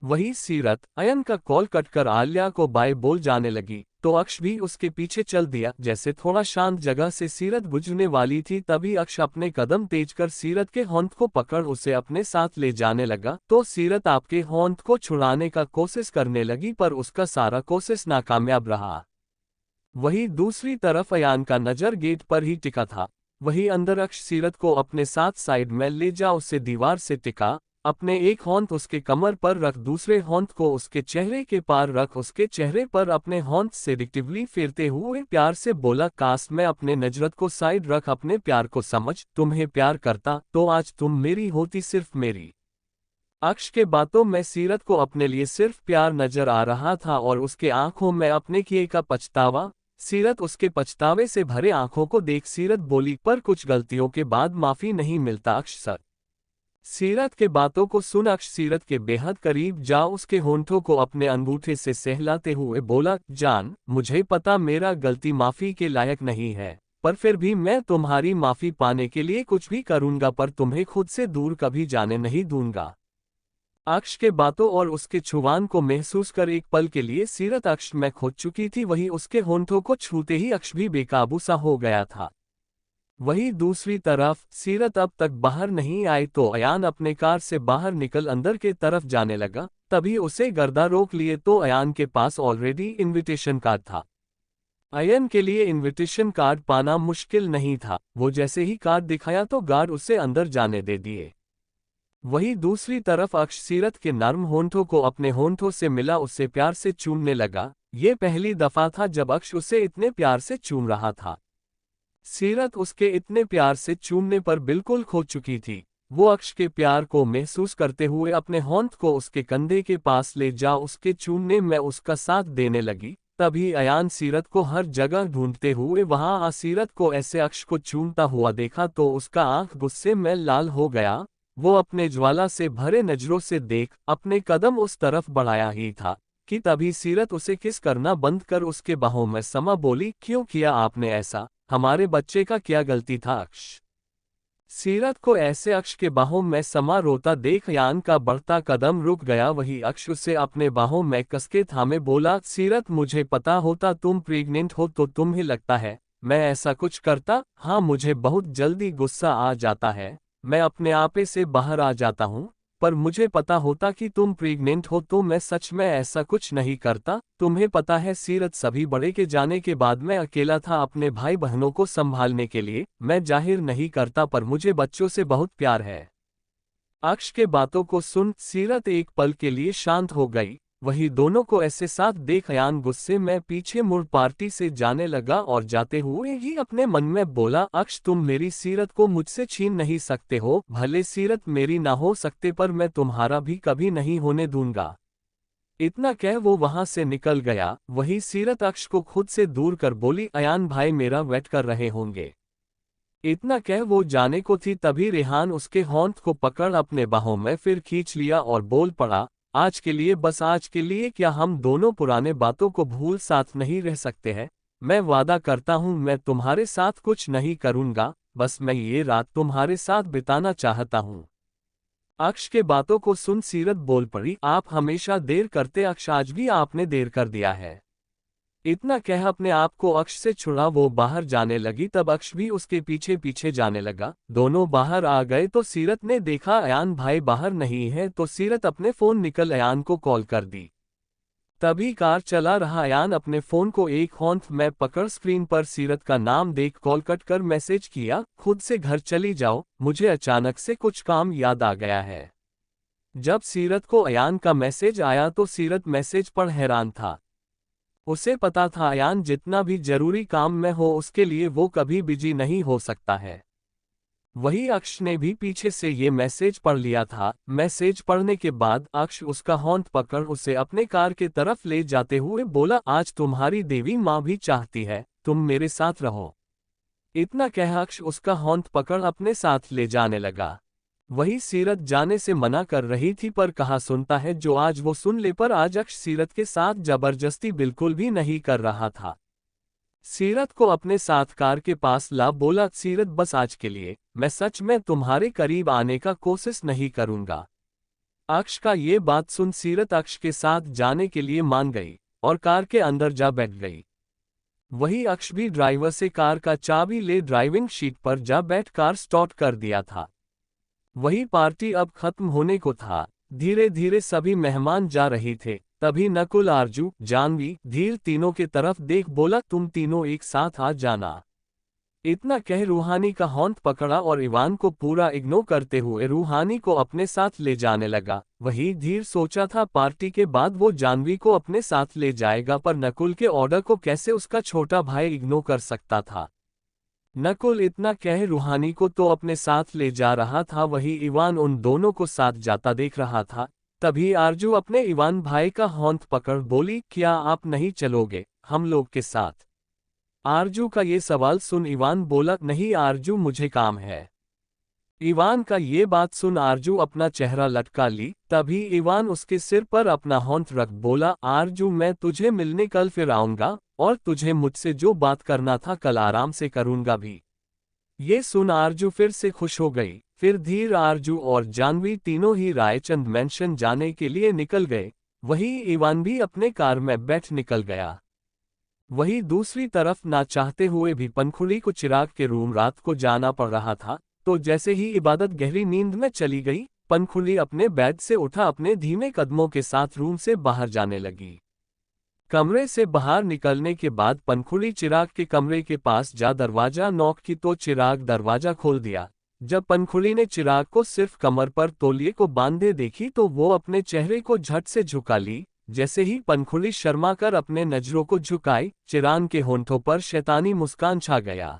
वही सीरत अयन का कॉल कटकर आलिया को बाय बोल जाने लगी तो अक्ष भी उसके पीछे चल दिया। जैसे थोड़ा शांत जगह से सीरत गुजरने वाली थी तभी अक्ष अपने कदम तेज कर सीरत के होंठ को पकड़ उसे अपने साथ ले जाने लगा। तो सीरत आपके होंठ को छुड़ाने का कोशिश करने लगी पर उसका सारा कोशिश नाकामयाब रहा। वही दूसरी तरफ अयान का नजर गेट पर ही टिका था। वही अंदर अक्ष सीरत को अपने साथ साइड में ले जा उसे दीवार से टिका। अपने एक होंठ उसके कमर पर रख दूसरे होंठ को उसके चेहरे के पार रख उसके चेहरे पर अपने होंठ से डिक्टिवली फेरते हुए प्यार से बोला, काश मैं अपने नजरत को साइड रख अपने प्यार को समझ। तुम्हें प्यार करता तो आज तुम मेरी होती सिर्फ मेरी। अक्ष के बातों में सीरत को अपने लिए सिर्फ प्यार नजर आ रहा था और उसके आंखों में अपने किए का पछतावा। सीरत उसके पछतावे से भरे आंखों को देख सीरत बोली, पर कुछ गलतियों के बाद माफी नहीं मिलता अक्ष सर। सीरत के बातों को सुन अक्ष सीरत के बेहद करीब जा उसके होंठों को अपने अंगूठे से सहलाते हुए बोला, जान मुझे पता मेरा गलती माफी के लायक नहीं है पर फिर भी मैं तुम्हारी माफी पाने के लिए कुछ भी करूंगा पर तुम्हें खुद से दूर कभी जाने नहीं दूंगा। अक्ष के बातों और उसके छुवान को महसूस कर एक पल के लिए सीरत अक्ष में खो चुकी थी। वही उसके होंठों को छूते ही अक्ष भी बेकाबू सा हो गया था। वही दूसरी तरफ सीरत अब तक बाहर नहीं आई तो अयान अपने कार से बाहर निकल अंदर के तरफ जाने लगा। तभी उसे गर्दा रोक लिए तो अयान के पास ऑलरेडी इनविटेशन कार्ड था। अयन के लिए इनविटेशन कार्ड पाना मुश्किल नहीं था। वो जैसे ही कार्ड दिखाया तो गार्ड उसे अंदर जाने दे दिए। वही दूसरी तरफ अक्ष सीरत के नर्म होंठों को अपने होंठों से मिला उसे प्यार से चूमने लगा। ये पहली दफा था जब अक्ष उसे इतने प्यार से चूम रहा था। सीरत उसके इतने प्यार से चूमने पर बिल्कुल खो चुकी थी। वो अक्ष के प्यार को महसूस करते हुए अपने होंठ को उसके कंधे के पास ले जा उसके चूमने में उसका साथ देने लगी। तभी अयान सीरत को हर जगह ढूंढते हुए वहां आ सीरत को ऐसे अक्ष को चूमता हुआ देखा तो उसका आंख गुस्से में लाल हो गया। वो अपने ज्वाला से भरे नजरों से देख अपने कदम उस तरफ बढ़ाया ही था कि तभी सीरत उसे किस करना बंद कर उसके बाहों में समा बोली, क्यों किया आपने ऐसा, हमारे बच्चे का क्या गलती था। अक्ष सीरत को ऐसे अक्ष के बाहों में समा रोता देख अयान का बढ़ता कदम रुक गया। वही अक्ष उसे अपने बाहों में कसके थामे बोला, सीरत मुझे पता होता तुम प्रेग्नेंट हो तो तुम्हें लगता है मैं ऐसा कुछ करता। हाँ मुझे बहुत जल्दी गुस्सा आ जाता है, मैं अपने आपे से बाहर आ जाता हूँ, पर मुझे पता होता कि तुम प्रेग्नेंट हो तो मैं सच में ऐसा कुछ नहीं करता। तुम्हें पता है सीरत सभी बड़े के जाने के बाद मैं अकेला था अपने भाई बहनों को संभालने के लिए। मैं जाहिर नहीं करता पर मुझे बच्चों से बहुत प्यार है। अक्ष के बातों को सुन सीरत एक पल के लिए शांत हो गई। वही दोनों को ऐसे साथ देख अयान गुस्से में पीछे मुड़ पार्टी से जाने लगा और जाते हुए ही अपने मन में बोला, अक्ष तुम मेरी सीरत को मुझसे छीन नहीं सकते हो। भले सीरत मेरी ना हो सकते पर मैं तुम्हारा भी कभी नहीं होने दूंगा। इतना कह वो वहां से निकल गया। वही सीरत अक्ष को खुद से दूर कर बोली, अयान भाई मेरा वेट कर रहे होंगे। इतना कह वो जाने को थी तभी रेहान उसके होंठ को पकड़ अपने बाहों में फिर खींच लिया और बोल पड़ा, आज के लिए, बस आज के लिए, क्या हम दोनों पुराने बातों को भूल साथ नहीं रह सकते हैं? मैं वादा करता हूँ मैं तुम्हारे साथ कुछ नहीं करूँगा, बस मैं ये रात तुम्हारे साथ बिताना चाहता हूँ। अक्ष के बातों को सुन सीरत बोल पड़ी, आप हमेशा देर करते अक्ष, आज भी आपने देर कर दिया है। इतना कह अपने आप को अक्ष से छुड़ा वो बाहर जाने लगी, तब अक्ष भी उसके पीछे पीछे जाने लगा। दोनों बाहर आ गए तो सीरत ने देखा अयान भाई बाहर नहीं है, तो सीरत अपने फोन निकल अयान को कॉल कर दी। तभी कार चला रहा अयान अपने फोन को एक हाथ में पकड़ स्क्रीन पर सीरत का नाम देख कॉल कट कर मैसेज किया, खुद से घर चली जाओ, मुझे अचानक से कुछ काम याद आ गया है। जब सीरत को अयान का मैसेज आया तो सीरत मैसेज पर हैरान था। उसे पता था अयान जितना भी जरूरी काम में हो उसके लिए वो कभी बिजी नहीं हो सकता है। वही अक्ष ने भी पीछे से ये मैसेज पढ़ लिया था। मैसेज पढ़ने के बाद अक्ष उसका हाथ पकड़ उसे अपने कार के तरफ ले जाते हुए बोला, आज तुम्हारी देवी माँ भी चाहती है तुम मेरे साथ रहो। इतना कह अक्ष उसका हाथ पकड़ अपने साथ ले जाने लगा। वही सीरत जाने से मना कर रही थी, पर कहा सुनता है जो आज वो सुन ले। पर आज अक्ष सीरत के साथ जबरदस्ती बिल्कुल भी नहीं कर रहा था। सीरत को अपने साथ कार के पास ला बोला, सीरत बस आज के लिए मैं सच में तुम्हारे करीब आने का कोशिश नहीं करूंगा। अक्ष का ये बात सुन सीरत अक्ष के साथ जाने के लिए मान गई और कार के अंदर जा बैठ गई। वही अक्ष भी ड्राइवर से कार का चाबी ले ड्राइविंग सीट पर जा बैठ कार स्टार्ट कर दिया था। वही पार्टी अब खत्म होने को था। धीरे धीरे सभी मेहमान जा रहे थे। तभी नकुल, आरजू, जानवी, धीर तीनों के तरफ देख बोला, तुम तीनों एक साथ आ जाना। इतना कह रूहानी का हाथ पकड़ा और इवान को पूरा इग्नोर करते हुए रूहानी को अपने साथ ले जाने लगा। वही धीर सोचा था पार्टी के बाद वो जानवी को अपने साथ ले जाएगा, पर नकुल के ऑर्डर को कैसे उसका छोटा भाई इग्नोर कर सकता था। नकुल इतना कह रूहानी को तो अपने साथ ले जा रहा था, वही इवान उन दोनों को साथ जाता देख रहा था। तभी आरजू अपने इवान भाई का हाथ पकड़ बोली, क्या आप नहीं चलोगे हम लोग के साथ? आरजू का ये सवाल सुन इवान बोला, नहीं आरजू मुझे काम है। इवान का ये बात सुन आरजू अपना चेहरा लटका ली। तभी इवान उसके सिर पर अपना हाथ रख बोला, आरजू मैं तुझे मिलने कल फिर आऊंगा और तुझे मुझसे जो बात करना था कल आराम से करूंगा भी। ये सुन आरजू फिर से खुश हो गई। फिर धीर, आरजू और जानवी तीनों ही रायचंद मेंशन जाने के लिए निकल गए। वही इवान भी अपने कार में बैठ निकल गया। वही दूसरी तरफ ना चाहते हुए भी पंखुड़ी को चिराग के रूम रात को जाना पड़ रहा था। तो जैसे ही इबादत गहरी नींद में चली गई, पंखुड़ी अपने बेड से उठा अपने धीमे कदमों के साथ रूम से बाहर जाने लगी। कमरे से बाहर निकलने के बाद पंखुड़ी चिराग के कमरे के पास जा दरवाजा नॉक की तो चिराग दरवाजा खोल दिया। जब पंखुड़ी ने चिराग को सिर्फ कमर पर तौलिए को बांधे देखी तो वो अपने चेहरे को झट से झुका ली। जैसे ही पंखुड़ी शर्मा कर अपने नजरों को झुकाई, चिराग के होंठों पर शैतानी मुस्कान छा गया।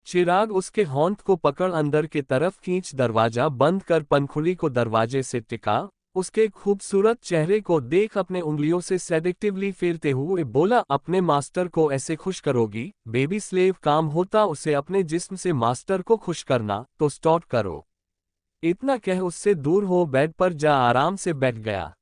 चिराग उसके होंठ को पकड़ अंदर के तरफ खींच दरवाजा बंद कर पंखुड़ी को दरवाजे से टिका। उसके खूबसूरत चेहरे को देख अपने उंगलियों से सेडेक्टिवली फेरते हुए बोला, अपने मास्टर को ऐसे खुश करोगी? बेबी स्लेव काम होता उसे अपने जिस्म से मास्टर को खुश करना, तो स्टार्ट करो। इतना कह उससे दूर हो बेड पर जा आराम से बैठ गया।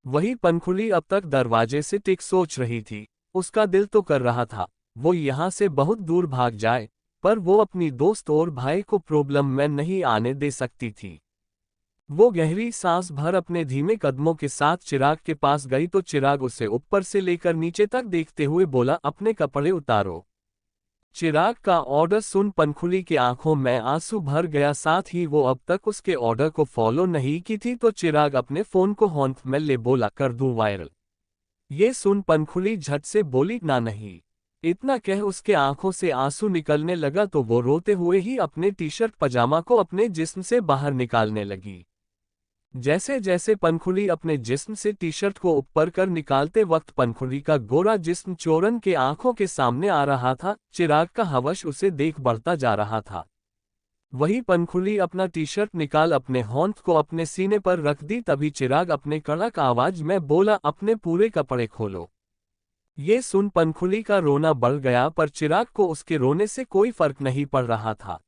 वही पंखुड़ी अब तक दरवाजे से टिक सोच रही थी। उसका दिल तो कर रहा था वो यहाँ से बहुत दूर भाग जाए, पर वो अपनी दोस्त और भाई को प्रॉब्लम में नहीं आने दे सकती थी। वो गहरी सांस भर अपने धीमे कदमों के साथ चिराग के पास गई तो चिराग उसे ऊपर से लेकर नीचे तक देखते हुए बोला, अपने कपड़े उतारो। चिराग का ऑर्डर सुन पंखुड़ी की आंखों में आंसू भर गया। साथ ही वो अब तक उसके ऑर्डर को फॉलो नहीं की थी तो चिराग अपने फोन को हाथ में ले बोला, कर दूं वायरल। ये सुन पंखुड़ी झट से बोली, ना नहीं। इतना कह उसके आंखों से आंसू निकलने लगा तो वो रोते हुए ही अपने टी शर्ट पजामा को अपने जिस्म से बाहर निकालने लगी। जैसे जैसे पंखुड़ी अपने जिस्म से टी शर्ट को ऊपर कर निकालते वक्त पंखुड़ी का गोरा जिस्म चोरन के आंखों के सामने आ रहा था। चिराग का हवस उसे देख बढ़ता जा रहा था। वही पंखुड़ी अपना टी शर्ट निकाल अपने होंठ को अपने सीने पर रख दी। तभी चिराग अपने कड़क आवाज में बोला, अपने पूरे कपड़े खोलो। ये सुन पंखुड़ी का रोना बढ़ गया, पर चिराग को उसके रोने से कोई फर्क नहीं पड़ रहा था।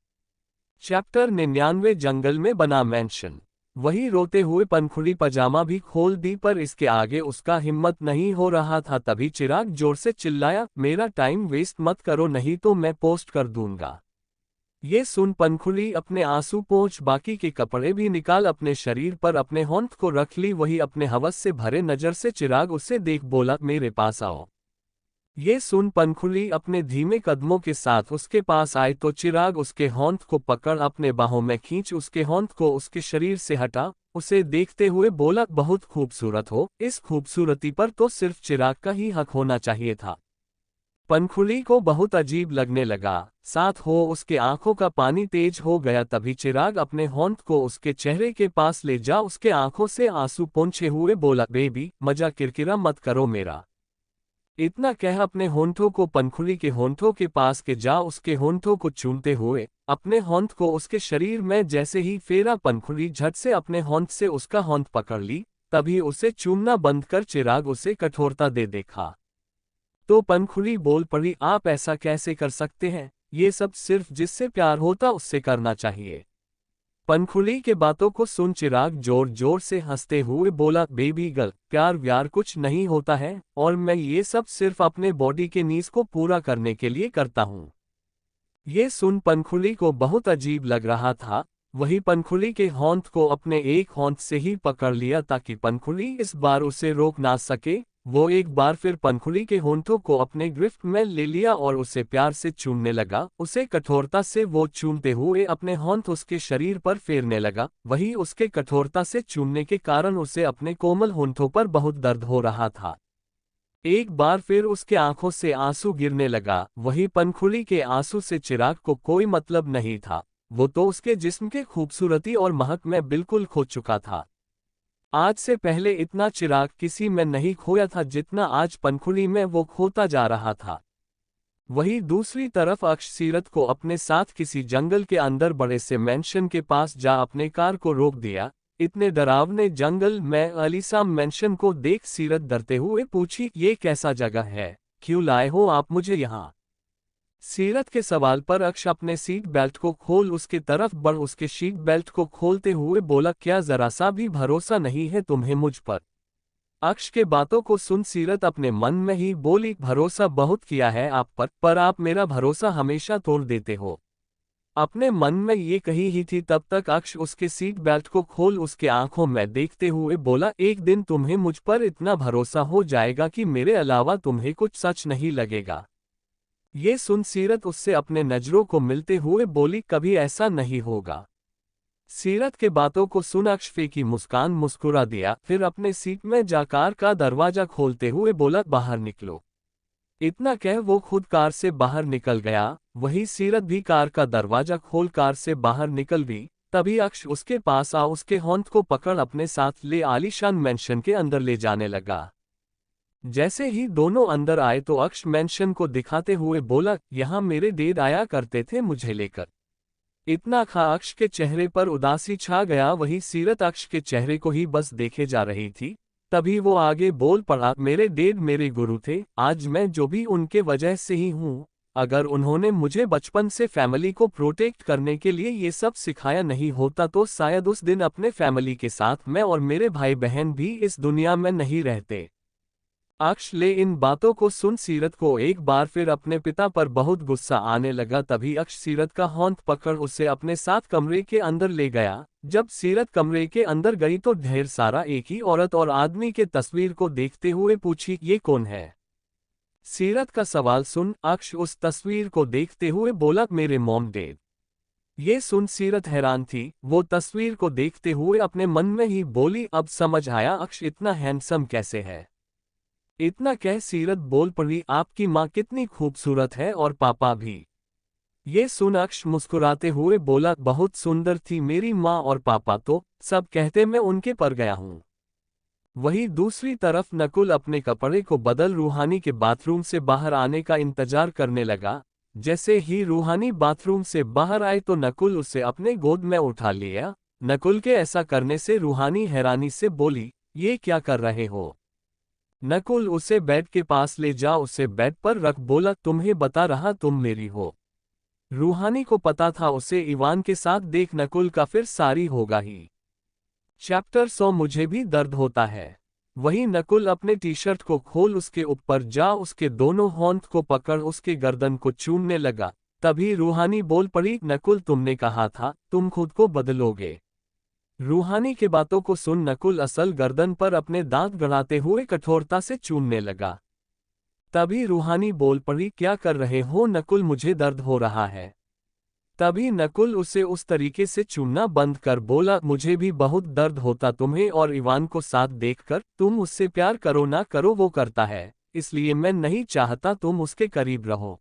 चैप्टर 99 जंगल में बना मेंशन। वही रोते हुए पंखुड़ी पजामा भी खोल दी, पर इसके आगे उसका हिम्मत नहीं हो रहा था। तभी चिराग जोर से चिल्लाया, मेरा टाइम वेस्ट मत करो नहीं तो मैं पोस्ट कर दूंगा। ये सुन पंखुड़ी अपने आंसू पोंछ बाकी के कपड़े भी निकाल अपने शरीर पर अपने होंठ को रख ली। वही अपने हवस से भरे नजर से चिराग उसे देख बोला, मेरे पास आओ। ये सुन पंखुड़ी अपने धीमे कदमों के साथ उसके पास आए तो चिराग उसके होंठ को पकड़ अपने बाहों में खींच उसके होंठ को उसके शरीर से हटा। उसे देखते हुए बोला, बहुत खूबसूरत हो, इस खूबसूरती पर तो सिर्फ चिराग का ही हक होना चाहिए था। पंखुड़ी को बहुत अजीब लगने लगा, साथ हो उसके आंखों का पानी तेज हो गया। तभी चिराग अपने होंठ को उसके चेहरे के पास ले जा उसके आंखों से आंसू पोंछे हुए बोला, बेबी मजा किरकिरा मत करो मेरा। इतना कह अपने होंठों को पंखुड़ी के होंठों के पास के जा उसके होंठों को चूमते हुए अपने होंठ को उसके शरीर में जैसे ही फेरा पंखुड़ी झट से अपने होंठ से उसका होंठ पकड़ ली। तभी उसे चूमना बंद कर चिराग उसे कठोरता दे देखा तो पंखुड़ी बोल पड़ी, आप ऐसा कैसे कर सकते हैं, ये सब सिर्फ जिससे प्यार होता उससे करना चाहिए। पंखुड़ी के बातों को सुन चिराग जोर जोर से हंसते हुए बोला, बेबी गर्ल प्यार व्यार कुछ नहीं होता है, और मैं ये सब सिर्फ अपने बॉडी के नीड्स को पूरा करने के लिए करता हूँ। ये सुन पंखुड़ी को बहुत अजीब लग रहा था। वही पंखुड़ी के होंठ को अपने एक होंठ से ही पकड़ लिया ताकि पंखुड़ी इस बार उसे रोक ना सके। वो एक बार फिर पंखुड़ी के होंठों को अपने गिरफ्त में ले लिया और उसे प्यार से चूमने लगा। उसे कठोरता से वो चूमते हुए अपने होंठ उसके शरीर पर फेरने लगा। वही उसके कठोरता से चूमने के कारण उसे अपने कोमल होंठों पर बहुत दर्द हो रहा था। एक बार फिर उसके आंखों से आंसू गिरने लगा। वही पंखुड़ी के आंसू से चिराग को कोई मतलब नहीं था, वो तो उसके जिस्म के खूबसूरती और महक में बिल्कुल खो चुका था। आज से पहले इतना चिराग किसी में नहीं खोया था जितना आज पंखुड़ी में वो खोता जा रहा था। वहीं दूसरी तरफ अक्ष सीरत को अपने साथ किसी जंगल के अंदर बड़े से मेंशन के पास जा अपने कार को रोक दिया। इतने डरावने जंगल में आलीशान मेंशन को देख सीरत डरते हुए पूछी, ये कैसा जगह है, क्यों लाए हो आप मुझे यहाँ? सीरत के सवाल पर अक्ष अपने सीट बेल्ट को खोल उसकी तरफ बढ़ उसके सीट बेल्ट को खोलते हुए बोला, क्या जरा सा भी भरोसा नहीं है तुम्हें मुझ पर? अक्ष के बातों को सुन सीरत अपने मन में ही बोली, भरोसा बहुत किया है आप पर आप मेरा भरोसा हमेशा तोड़ देते हो। अपने मन में ये कही ही थी तब तक अक्ष उसके सीट बेल्ट को खोल उसके आंखों में देखते हुए बोला, एक दिन तुम्हें मुझ पर इतना भरोसा हो जाएगा कि मेरे अलावा तुम्हें कुछ सच नहीं लगेगा। ये सुन सीरत उससे अपने नजरों को मिलते हुए बोली, कभी ऐसा नहीं होगा। सीरत के बातों को सुन अक्ष फीकी मुस्कान मुस्कुरा दिया, फिर अपने सीट में जा कार का दरवाजा खोलते हुए बोला, बाहर निकलो। इतना कह वो खुद कार से बाहर निकल गया। वही सीरत भी कार का दरवाजा खोल कार से बाहर निकल गई। तभी अक्ष उसके पास आ उसके होंठ को पकड़ अपने साथ ले आलीशान मेंशन के अंदर ले जाने लगा। जैसे ही दोनों अंदर आए तो अक्ष मेंशन को दिखाते हुए बोला, यहाँ मेरे डैड आया करते थे मुझे लेकर। इतना खा अक्ष के चेहरे पर उदासी छा गया। वही सीरत अक्ष के चेहरे को ही बस देखे जा रही थी। तभी वो आगे बोल पड़ा, मेरे डैड मेरे गुरु थे, आज मैं जो भी उनके वजह से ही हूँ। अगर उन्होंने मुझे बचपन से फैमिली को प्रोटेक्ट करने के लिए ये सब सिखाया नहीं होता तो शायद उस दिन अपने फैमिली के साथ मैं और मेरे भाई बहन भी इस दुनिया में नहीं रहते। अक्ष ले इन बातों को सुन सीरत को एक बार फिर अपने पिता पर बहुत गुस्सा आने लगा। तभी अक्ष सीरत का होंठ पकड़ उसे अपने साथ कमरे के अंदर ले गया। जब सीरत कमरे के अंदर गई तो ढेर सारा एक ही औरत और आदमी के तस्वीर को देखते हुए पूछी, ये कौन है? सीरत का सवाल सुन अक्ष उस तस्वीर को देखते हुए बोला, मेरे मॉम डैड। ये सुन सीरत हैरान थी। वो तस्वीर को देखते हुए अपने मन में ही बोली, अब समझ आया अक्ष इतना हैंडसम कैसे है। इतना कह सीरत बोल पड़ी, आपकी माँ कितनी खूबसूरत है और पापा भी। ये सुन अक्ष मुस्कुराते हुए बोला, बहुत सुंदर थी मेरी माँ और पापा तो सब कहते मैं उनके पर गया हूँ। वहीं दूसरी तरफ नकुल अपने कपड़े को बदल रूहानी के बाथरूम से बाहर आने का इंतजार करने लगा। जैसे ही रूहानी बाथरूम से बाहर आए तो नकुल उसे अपने गोद में उठा लिया। नकुल के ऐसा करने से रूहानी हैरानी से बोली, ये क्या कर रहे हो? नकुल उसे बेड के पास ले जा उसे बेड पर रख बोला, तुम्हें बता रहा तुम मेरी हो। रूहानी को पता था उसे इवान के साथ देख नकुल का फिर सारी होगा ही। चैप्टर 100 मुझे भी दर्द होता है। वही नकुल अपने टी शर्ट को खोल उसके ऊपर जा उसके दोनों होंठ को पकड़ उसके गर्दन को चूमने लगा। तभी रूहानी बोल पड़ी, नकुल तुमने कहा था तुम खुद को बदलोगे। रूहानी के बातों को सुन नकुल असल गर्दन पर अपने दांत गड़ाते हुए कठोरता से चूमने लगा। तभी रूहानी बोल पड़ी, क्या कर रहे हो नकुल, मुझे दर्द हो रहा है। तभी नकुल उसे उस तरीके से चूमना बंद कर बोला, मुझे भी बहुत दर्द होता तुम्हें और इवान को साथ देखकर। तुम उससे प्यार करो ना करो वो करता है, इसलिए मैं नहीं चाहता तुम उसके करीब रहो।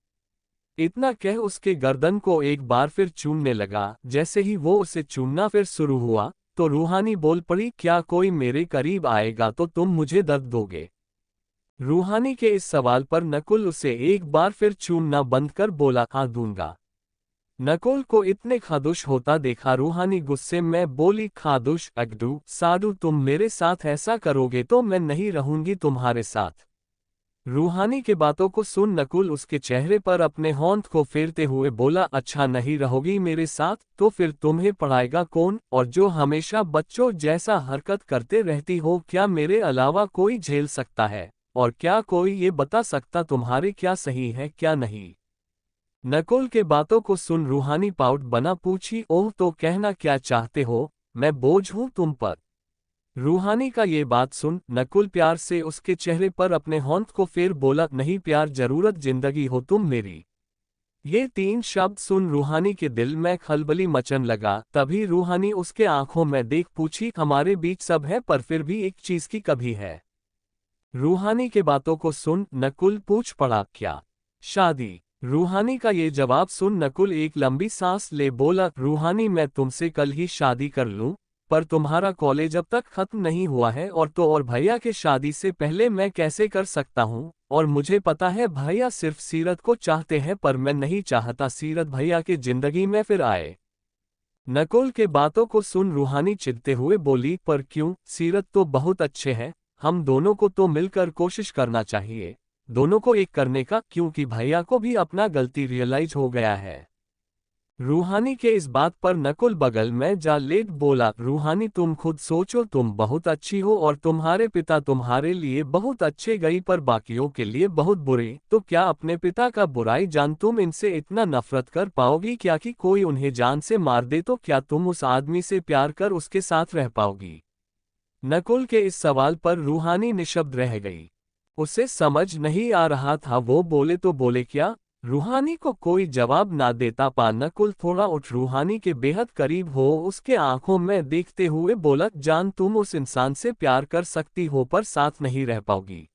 इतना कह उसके गर्दन को एक बार फिर चूमने लगा। जैसे ही वो उसे चूमना फिर शुरू हुआ तो रूहानी बोल पड़ी, क्या कोई मेरे करीब आएगा तो तुम मुझे दर्द दोगे। रूहानी के इस सवाल पर नकुल उसे एक बार फिर चूमना बंद कर बोला, हाँ दूंगा। नकुल को इतने खादुश होता देखा रूहानी गुस्से में बोली, खादुश अगडू साधु, तुम मेरे साथ ऐसा करोगे तो मैं नहीं रहूंगी तुम्हारे साथ। रूहानी के बातों को सुन नकुल उसके चेहरे पर अपने होंठ को फेरते हुए बोला, अच्छा नहीं रहोगी मेरे साथ तो फिर तुम्हें पढ़ाएगा कौन, और जो हमेशा बच्चों जैसा हरकत करते रहती हो क्या मेरे अलावा कोई झेल सकता है, और क्या कोई ये बता सकता तुम्हारे क्या सही है क्या नहीं। नकुल के बातों को सुन रूहानी पाउट बना पूछी, ओह तो कहना क्या चाहते हो, मैं बोझ हूं तुम पर। रूहानी का ये बात सुन नकुल प्यार से उसके चेहरे पर अपने होंठ को फेर बोला, नहीं प्यार जरूरत जिंदगी हो तुम मेरी। ये 3 शब्द सुन रूहानी के दिल में खलबली मचन लगा। तभी रूहानी उसके आंखों में देख पूछी, हमारे बीच सब है पर फिर भी एक चीज की कभी है। रूहानी के बातों को सुन नकुल पूछ पड़ा, क्या शादी। रूहानी का ये जवाब सुन नकुल एक लंबी सांस ले बोला, रूहानी मैं तुमसे कल ही शादी कर लूं, पर तुम्हारा कॉलेज अब तक खत्म नहीं हुआ है और भैया के शादी से पहले मैं कैसे कर सकता हूँ, और मुझे पता है भैया सिर्फ सीरत को चाहते हैं पर मैं नहीं चाहता सीरत भैया की जिंदगी में फिर आए। नकुल के बातों को सुन रूहानी चिढ़ते हुए बोली, पर क्यों, सीरत तो बहुत अच्छे हैं, हम दोनों को तो मिलकर कोशिश करना चाहिए, दोनों को एक करने का, क्योंकि भैया को भी अपना गलती रियलाइज हो गया है। रूहानी के इस बात पर नकुल बगल में जा लेट बोला, रूहानी तुम खुद सोचो, तुम बहुत अच्छी हो और तुम्हारे पिता तुम्हारे लिए बहुत अच्छे गई पर बाकियों के लिए बहुत बुरे, तो क्या अपने पिता का बुराई जान तुम इनसे इतना नफरत कर पाओगी क्या कि कोई उन्हें जान से मार दे, तो क्या तुम उस आदमी से प्यार कर उसके साथ रह पाओगी। नकुल के इस सवाल पर रूहानी निशब्द रह गई। उसे समझ नहीं आ रहा था वो बोले तो बोले क्या। रूहानी को कोई जवाब ना देता पा नकुल थोड़ा उठ रूहानी के बेहद करीब हो उसके आंखों में देखते हुए बोला, जान तुम उस इंसान से प्यार कर सकती हो पर साथ नहीं रह पाओगी,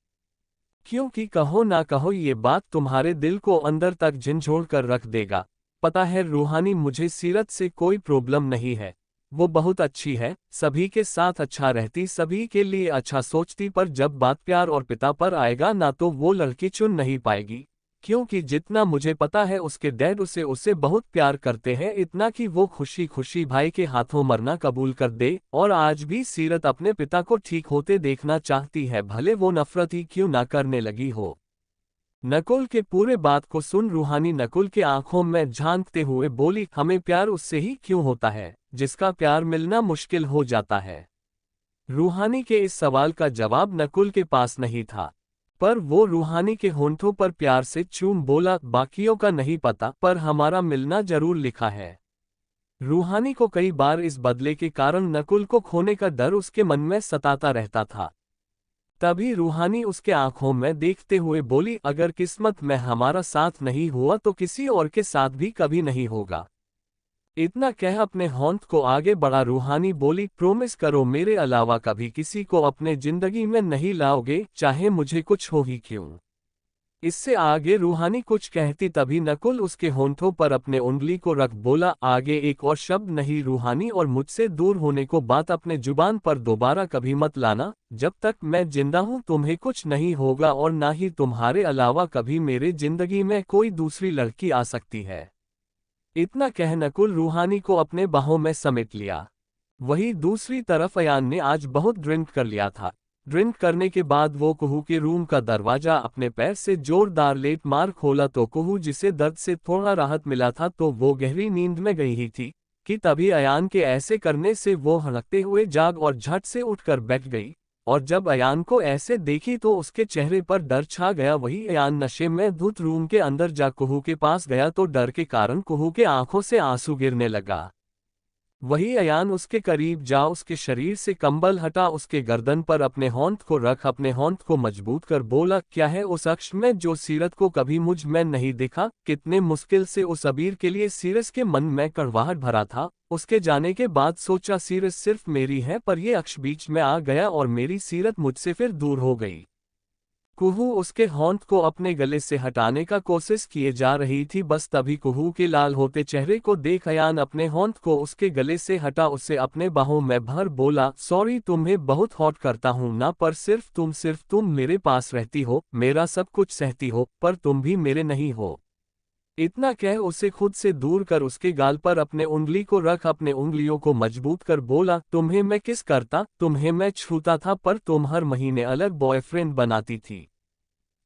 क्योंकि कहो ना कहो ये बात तुम्हारे दिल को अंदर तक झंझोड़ कर रख देगा। पता है रूहानी, मुझे सीरत से कोई प्रॉब्लम नहीं है, वो बहुत अच्छी है, सभी के साथ अच्छा रहती, सभी के लिए अच्छा सोचती, पर जब बात प्यार और पिता पर आएगा ना तो वो लड़की चुन नहीं पाएगी, क्योंकि जितना मुझे पता है उसके डैड उसे बहुत प्यार करते हैं, इतना कि वो खुशी खुशी भाई के हाथों मरना कबूल कर दे, और आज भी सीरत अपने पिता को ठीक होते देखना चाहती है, भले वो नफरत ही क्यों ना करने लगी हो। नकुल के पूरे बात को सुन रूहानी नकुल के आंखों में झांकते हुए बोली, हमें प्यार उससे ही क्यों होता है जिसका प्यार मिलना मुश्किल हो जाता है। रूहानी के इस सवाल का जवाब नकुल के पास नहीं था, पर वो रूहानी के होंठों पर प्यार से चूम बोला, बाकियों का नहीं पता पर हमारा मिलना जरूर लिखा है। रूहानी को कई बार इस बदले के कारण नकुल को खोने का डर उसके मन में सताता रहता था। तभी रूहानी उसके आंखों में देखते हुए बोली, अगर किस्मत में हमारा साथ नहीं हुआ तो किसी और के साथ भी कभी नहीं होगा। इतना कह अपने होंठ को आगे बढ़ा रूहानी बोली, प्रॉमिस करो मेरे अलावा कभी किसी को अपने जिंदगी में नहीं लाओगे, चाहे मुझे कुछ हो ही क्यों। इससे आगे रूहानी कुछ कहती तभी नकुल उसके होंठों पर अपने उंगली को रख बोला, आगे एक और शब्द नहीं रूहानी, और मुझसे दूर होने को बात अपने जुबान पर दोबारा कभी मत लाना, जब तक मैं जिंदा हूं तुम्हें कुछ नहीं होगा और ना ही तुम्हारे अलावा कभी मेरे जिंदगी में कोई दूसरी लड़की आ सकती है। इतना कह नकुल रूहानी को अपने बाहों में समेट लिया। वही दूसरी तरफ अयान ने आज बहुत ड्रिंक कर लिया था। ड्रिंक करने के बाद वो कुहू के रूम का दरवाजा अपने पैर से जोरदार लेट मार खोला तो कुहू, जिसे दर्द से थोड़ा राहत मिला था तो वो गहरी नींद में गई ही थी कि तभी अयान के ऐसे करने से वो हड़कते हुए जाग और झट से उठकर बैठ गई, और जब अयान को ऐसे देखी तो उसके चेहरे पर डर छा गया। वही अयान नशे में धुत रूम के अंदर जा कुहू के पास गया तो डर के कारण कुहू के आंखों से आंसू गिरने लगा। वही अयान उसके करीब जा उसके शरीर से कंबल हटा, उसके गर्दन पर अपने होंठ को रख, अपने होंठ को मजबूत कर बोला, क्या है उस अक्ष में जो सीरत को कभी मुझ में नहीं देखा। कितने मुश्किल से उस अबीर के लिए सीरस के मन में कड़वाहट भरा था। उसके जाने के बाद सोचा सीरत सिर्फ मेरी है, पर यह अक्ष बीच में आ गया और मेरी सीरत मुझसे फिर दूर हो गई। कुहू उसके होंठ को अपने गले से हटाने का कोशिश किए जा रही थी, बस तभी कुहू के लाल होते चेहरे को देख अयान अपने होंठ को उसके गले से हटा, उसे अपने बाहों में भर बोला, सॉरी तुम्हें बहुत हॉट करता हूं ना, पर सिर्फ तुम मेरे पास रहती हो, मेरा सब कुछ सहती हो, पर तुम भी मेरे नहीं हो। इतना कह उसे खुद से दूर कर उसके गाल पर अपने उंगली को रख, अपने उंगलियों को मजबूत कर बोला, तुम्हें मैं किस करता, तुम्हें मैं छूता था, पर तुम हर महीने अलग बॉयफ्रेंड बनाती थी।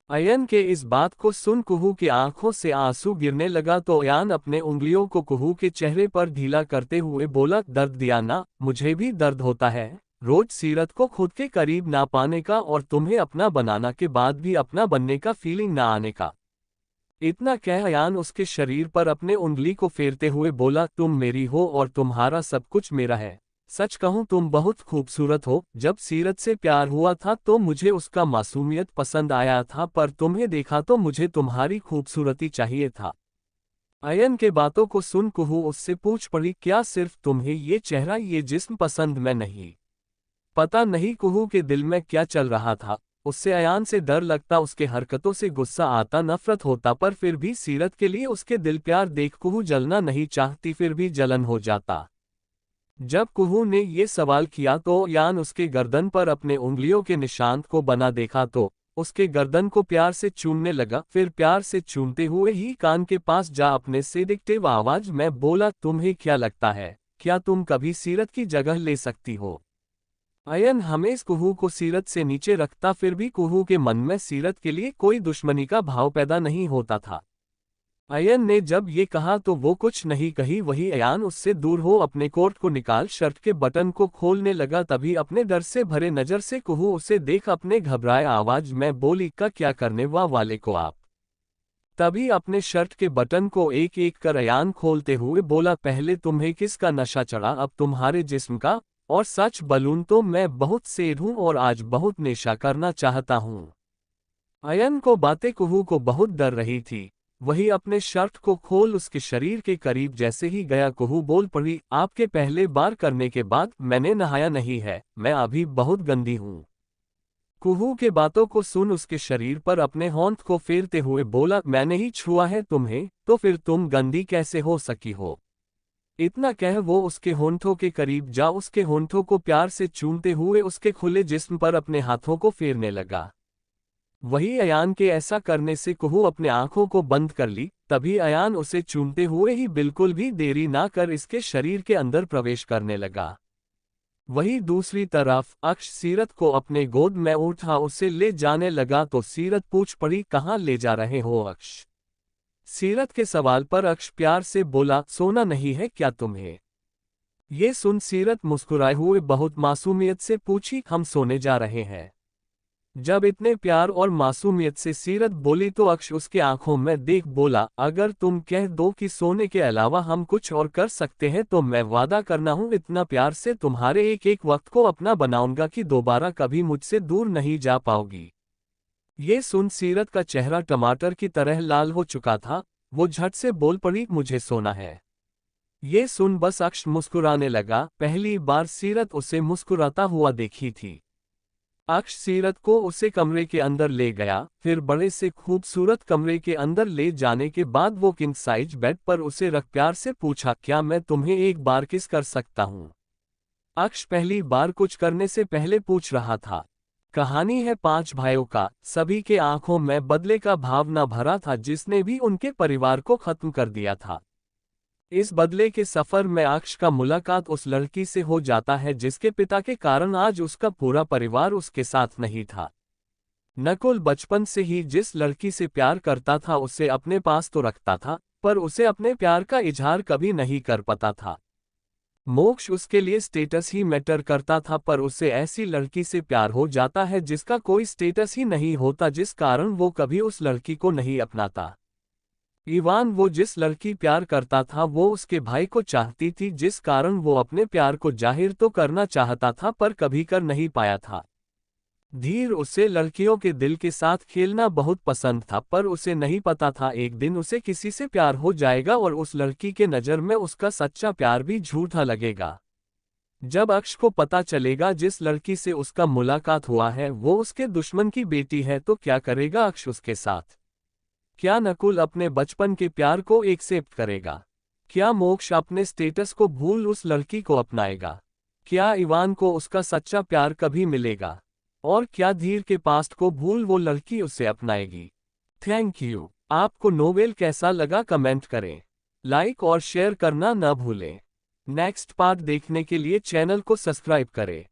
अयन के इस बात को सुन कुहू की आंखों से आंसू गिरने लगा तो अयान अपने उंगलियों को कुहू के चेहरे पर ढीला करते हुए बोला, दर्द दिया ना, मुझे भी दर्द होता है रोज सीरत को खुद के करीब ना पाने का, और तुम्हें अपना बनाना के बाद भी अपना बनने का फीलिंग ना आने का। इतना कह अयान उसके शरीर पर अपने उंगली को फेरते हुए बोला, तुम मेरी हो और तुम्हारा सब कुछ मेरा है। सच कहूं तुम बहुत खूबसूरत हो। जब सीरत से प्यार हुआ था तो मुझे उसका मासूमियत पसंद आया था, पर तुम्हें देखा तो मुझे तुम्हारी खूबसूरती चाहिए था। अयन के बातों को सुन कुहू उससे पूछ पड़ी, क्या सिर्फ तुम्हें ये चेहरा ये जिस्म पसंद में नहीं? पता नहीं कुहू के दिल में क्या चल रहा था। उससे अयान से डर लगता, उसके हरकतों से गुस्सा आता, नफरत होता, पर फिर भी सीरत के लिए उसके दिल प्यार देख कुहू जलना नहीं चाहती, फिर भी जलन हो जाता। जब कुहू ने ये सवाल किया तो अयान उसके गर्दन पर अपने उंगलियों के निशान को बना देखा तो उसके गर्दन को प्यार से चूमने लगा, फिर प्यार से चूमते हुए ही कान के पास जा अपने सेडिक्टिव आवाज में बोला, तुम्हें क्या लगता है, क्या तुम कभी सीरत की जगह ले सकती हो? अयन हमेशा कुहू को सीरत से नीचे रखता, फिर भी कुहू के मन में सीरत के लिए कोई दुश्मनी का भाव पैदा नहीं होता था। अयन ने जब ये कहा तो वो कुछ नहीं कही, वही अयान उससे दूर हो अपने कोट को निकाल शर्ट के बटन को खोलने लगा, तभी अपने डर से भरे नजर से कुहू उसे देख अपने घबराए आवाज में बोली, का क्या करने वाले को आप? तभी अपने शर्ट के बटन को एक एक कर अयान खोलते हुए बोला, पहले तुम्हें किसका नशा चढ़ा, अब तुम्हारे जिस्म का? और सच बलून तो मैं बहुत सेठ हूं और आज बहुत नेशा करना चाहता हूं। अयन को बातें कुहू को बहुत डर रही थी। वही अपने शर्ट को खोल उसके शरीर के करीब जैसे ही गया कुहू बोल पड़ी, आपके पहले बार करने के बाद मैंने नहाया नहीं है, मैं अभी बहुत गंदी हूं। कुहू के बातों को सुन उसके शरीर पर अपने होंठ को फेरते हुए बोला, मैंने ही छुआ है तुम्हें, तो फिर तुम गंदी कैसे हो सकी हो? इतना कह वो उसके होंठों के करीब जा उसके होंठों को प्यार से चूमते हुए उसके खुले जिस्म पर अपने हाथों को फेरने लगा। वही अयान के ऐसा करने से कुहू अपने आंखों को बंद कर ली, तभी अयान उसे चूमते हुए ही बिल्कुल भी देरी ना कर इसके शरीर के अंदर प्रवेश करने लगा। वही दूसरी तरफ अक्ष सीरत को अपने गोद में उठा उसे ले जाने लगा तो सीरत पूछ पड़ी, कहाँ ले जा रहे हो अक्ष? सीरत के सवाल पर अक्ष प्यार से बोला, सोना नहीं है क्या तुम्हें? ये सुन सीरत मुस्कुराए हुए बहुत मासूमियत से पूछी, हम सोने जा रहे हैं। जब इतने प्यार और मासूमियत से सीरत बोली तो अक्ष उसके आंखों में देख बोला, अगर तुम कह दो कि सोने के अलावा हम कुछ और कर सकते हैं तो मैं वादा करना हूं इतना प्यार से तुम्हारे एक एक वक्त को अपना बनाऊंगा कि दोबारा कभी मुझसे दूर नहीं जा पाओगी। ये सुन सीरत का चेहरा टमाटर की तरह लाल हो चुका था। वो झट से बोल पड़ी, मुझे सोना है। ये सुन बस अक्ष मुस्कुराने लगा, पहली बार सीरत उसे मुस्कुराता हुआ देखी थी। अक्ष सीरत को उसे कमरे के अंदर ले गया, फिर बड़े से खूबसूरत कमरे के अंदर ले जाने के बाद वो किंग साइज बेड पर उसे रख प्यार से पूछा, क्या मैं तुम्हें एक बार किस कर सकता हूँ? अक्ष पहली बार कुछ करने से पहले पूछ रहा था। कहानी है 5 भाइयों का। सभी के आंखों में बदले का भावना भरा था जिसने भी उनके परिवार को खत्म कर दिया था। इस बदले के सफर में अक्ष का मुलाकात उस लड़की से हो जाता है जिसके पिता के कारण आज उसका पूरा परिवार उसके साथ नहीं था। नकुल बचपन से ही जिस लड़की से प्यार करता था उसे अपने पास तो रखता था, पर उसे अपने प्यार का इजहार कभी नहीं कर पाता था। मोक्ष उसके लिए स्टेटस ही मैटर करता था, पर उसे ऐसी लड़की से प्यार हो जाता है जिसका कोई स्टेटस ही नहीं होता, जिस कारण वो कभी उस लड़की को नहीं अपनाता। इवान, वो जिस लड़की प्यार करता था वो उसके भाई को चाहती थी, जिस कारण वो अपने प्यार को जाहिर तो करना चाहता था पर कभी कर नहीं पाया था। धीर, उसे लड़कियों के दिल के साथ खेलना बहुत पसंद था, पर उसे नहीं पता था एक दिन उसे किसी से प्यार हो जाएगा और उस लड़की के नज़र में उसका सच्चा प्यार भी झूठा लगेगा। जब अक्ष को पता चलेगा जिस लड़की से उसका मुलाकात हुआ है वो उसके दुश्मन की बेटी है, तो क्या करेगा अक्ष उसके साथ? क्या नकुल अपने बचपन के प्यार को एक्सेप्ट करेगा? क्या मोक्ष अपने स्टेटस को भूल उस लड़की को अपनाएगा? क्या इवान को उसका सच्चा प्यार कभी मिलेगा? और क्या धीर के पास्ट को भूल वो लड़की उसे अपनाएगी? Thank you. आपको नोवेल कैसा लगा कमेंट करें। लाइक और शेयर करना न भूलें। नेक्स्ट पार्ट देखने के लिए चैनल को सब्सक्राइब करें।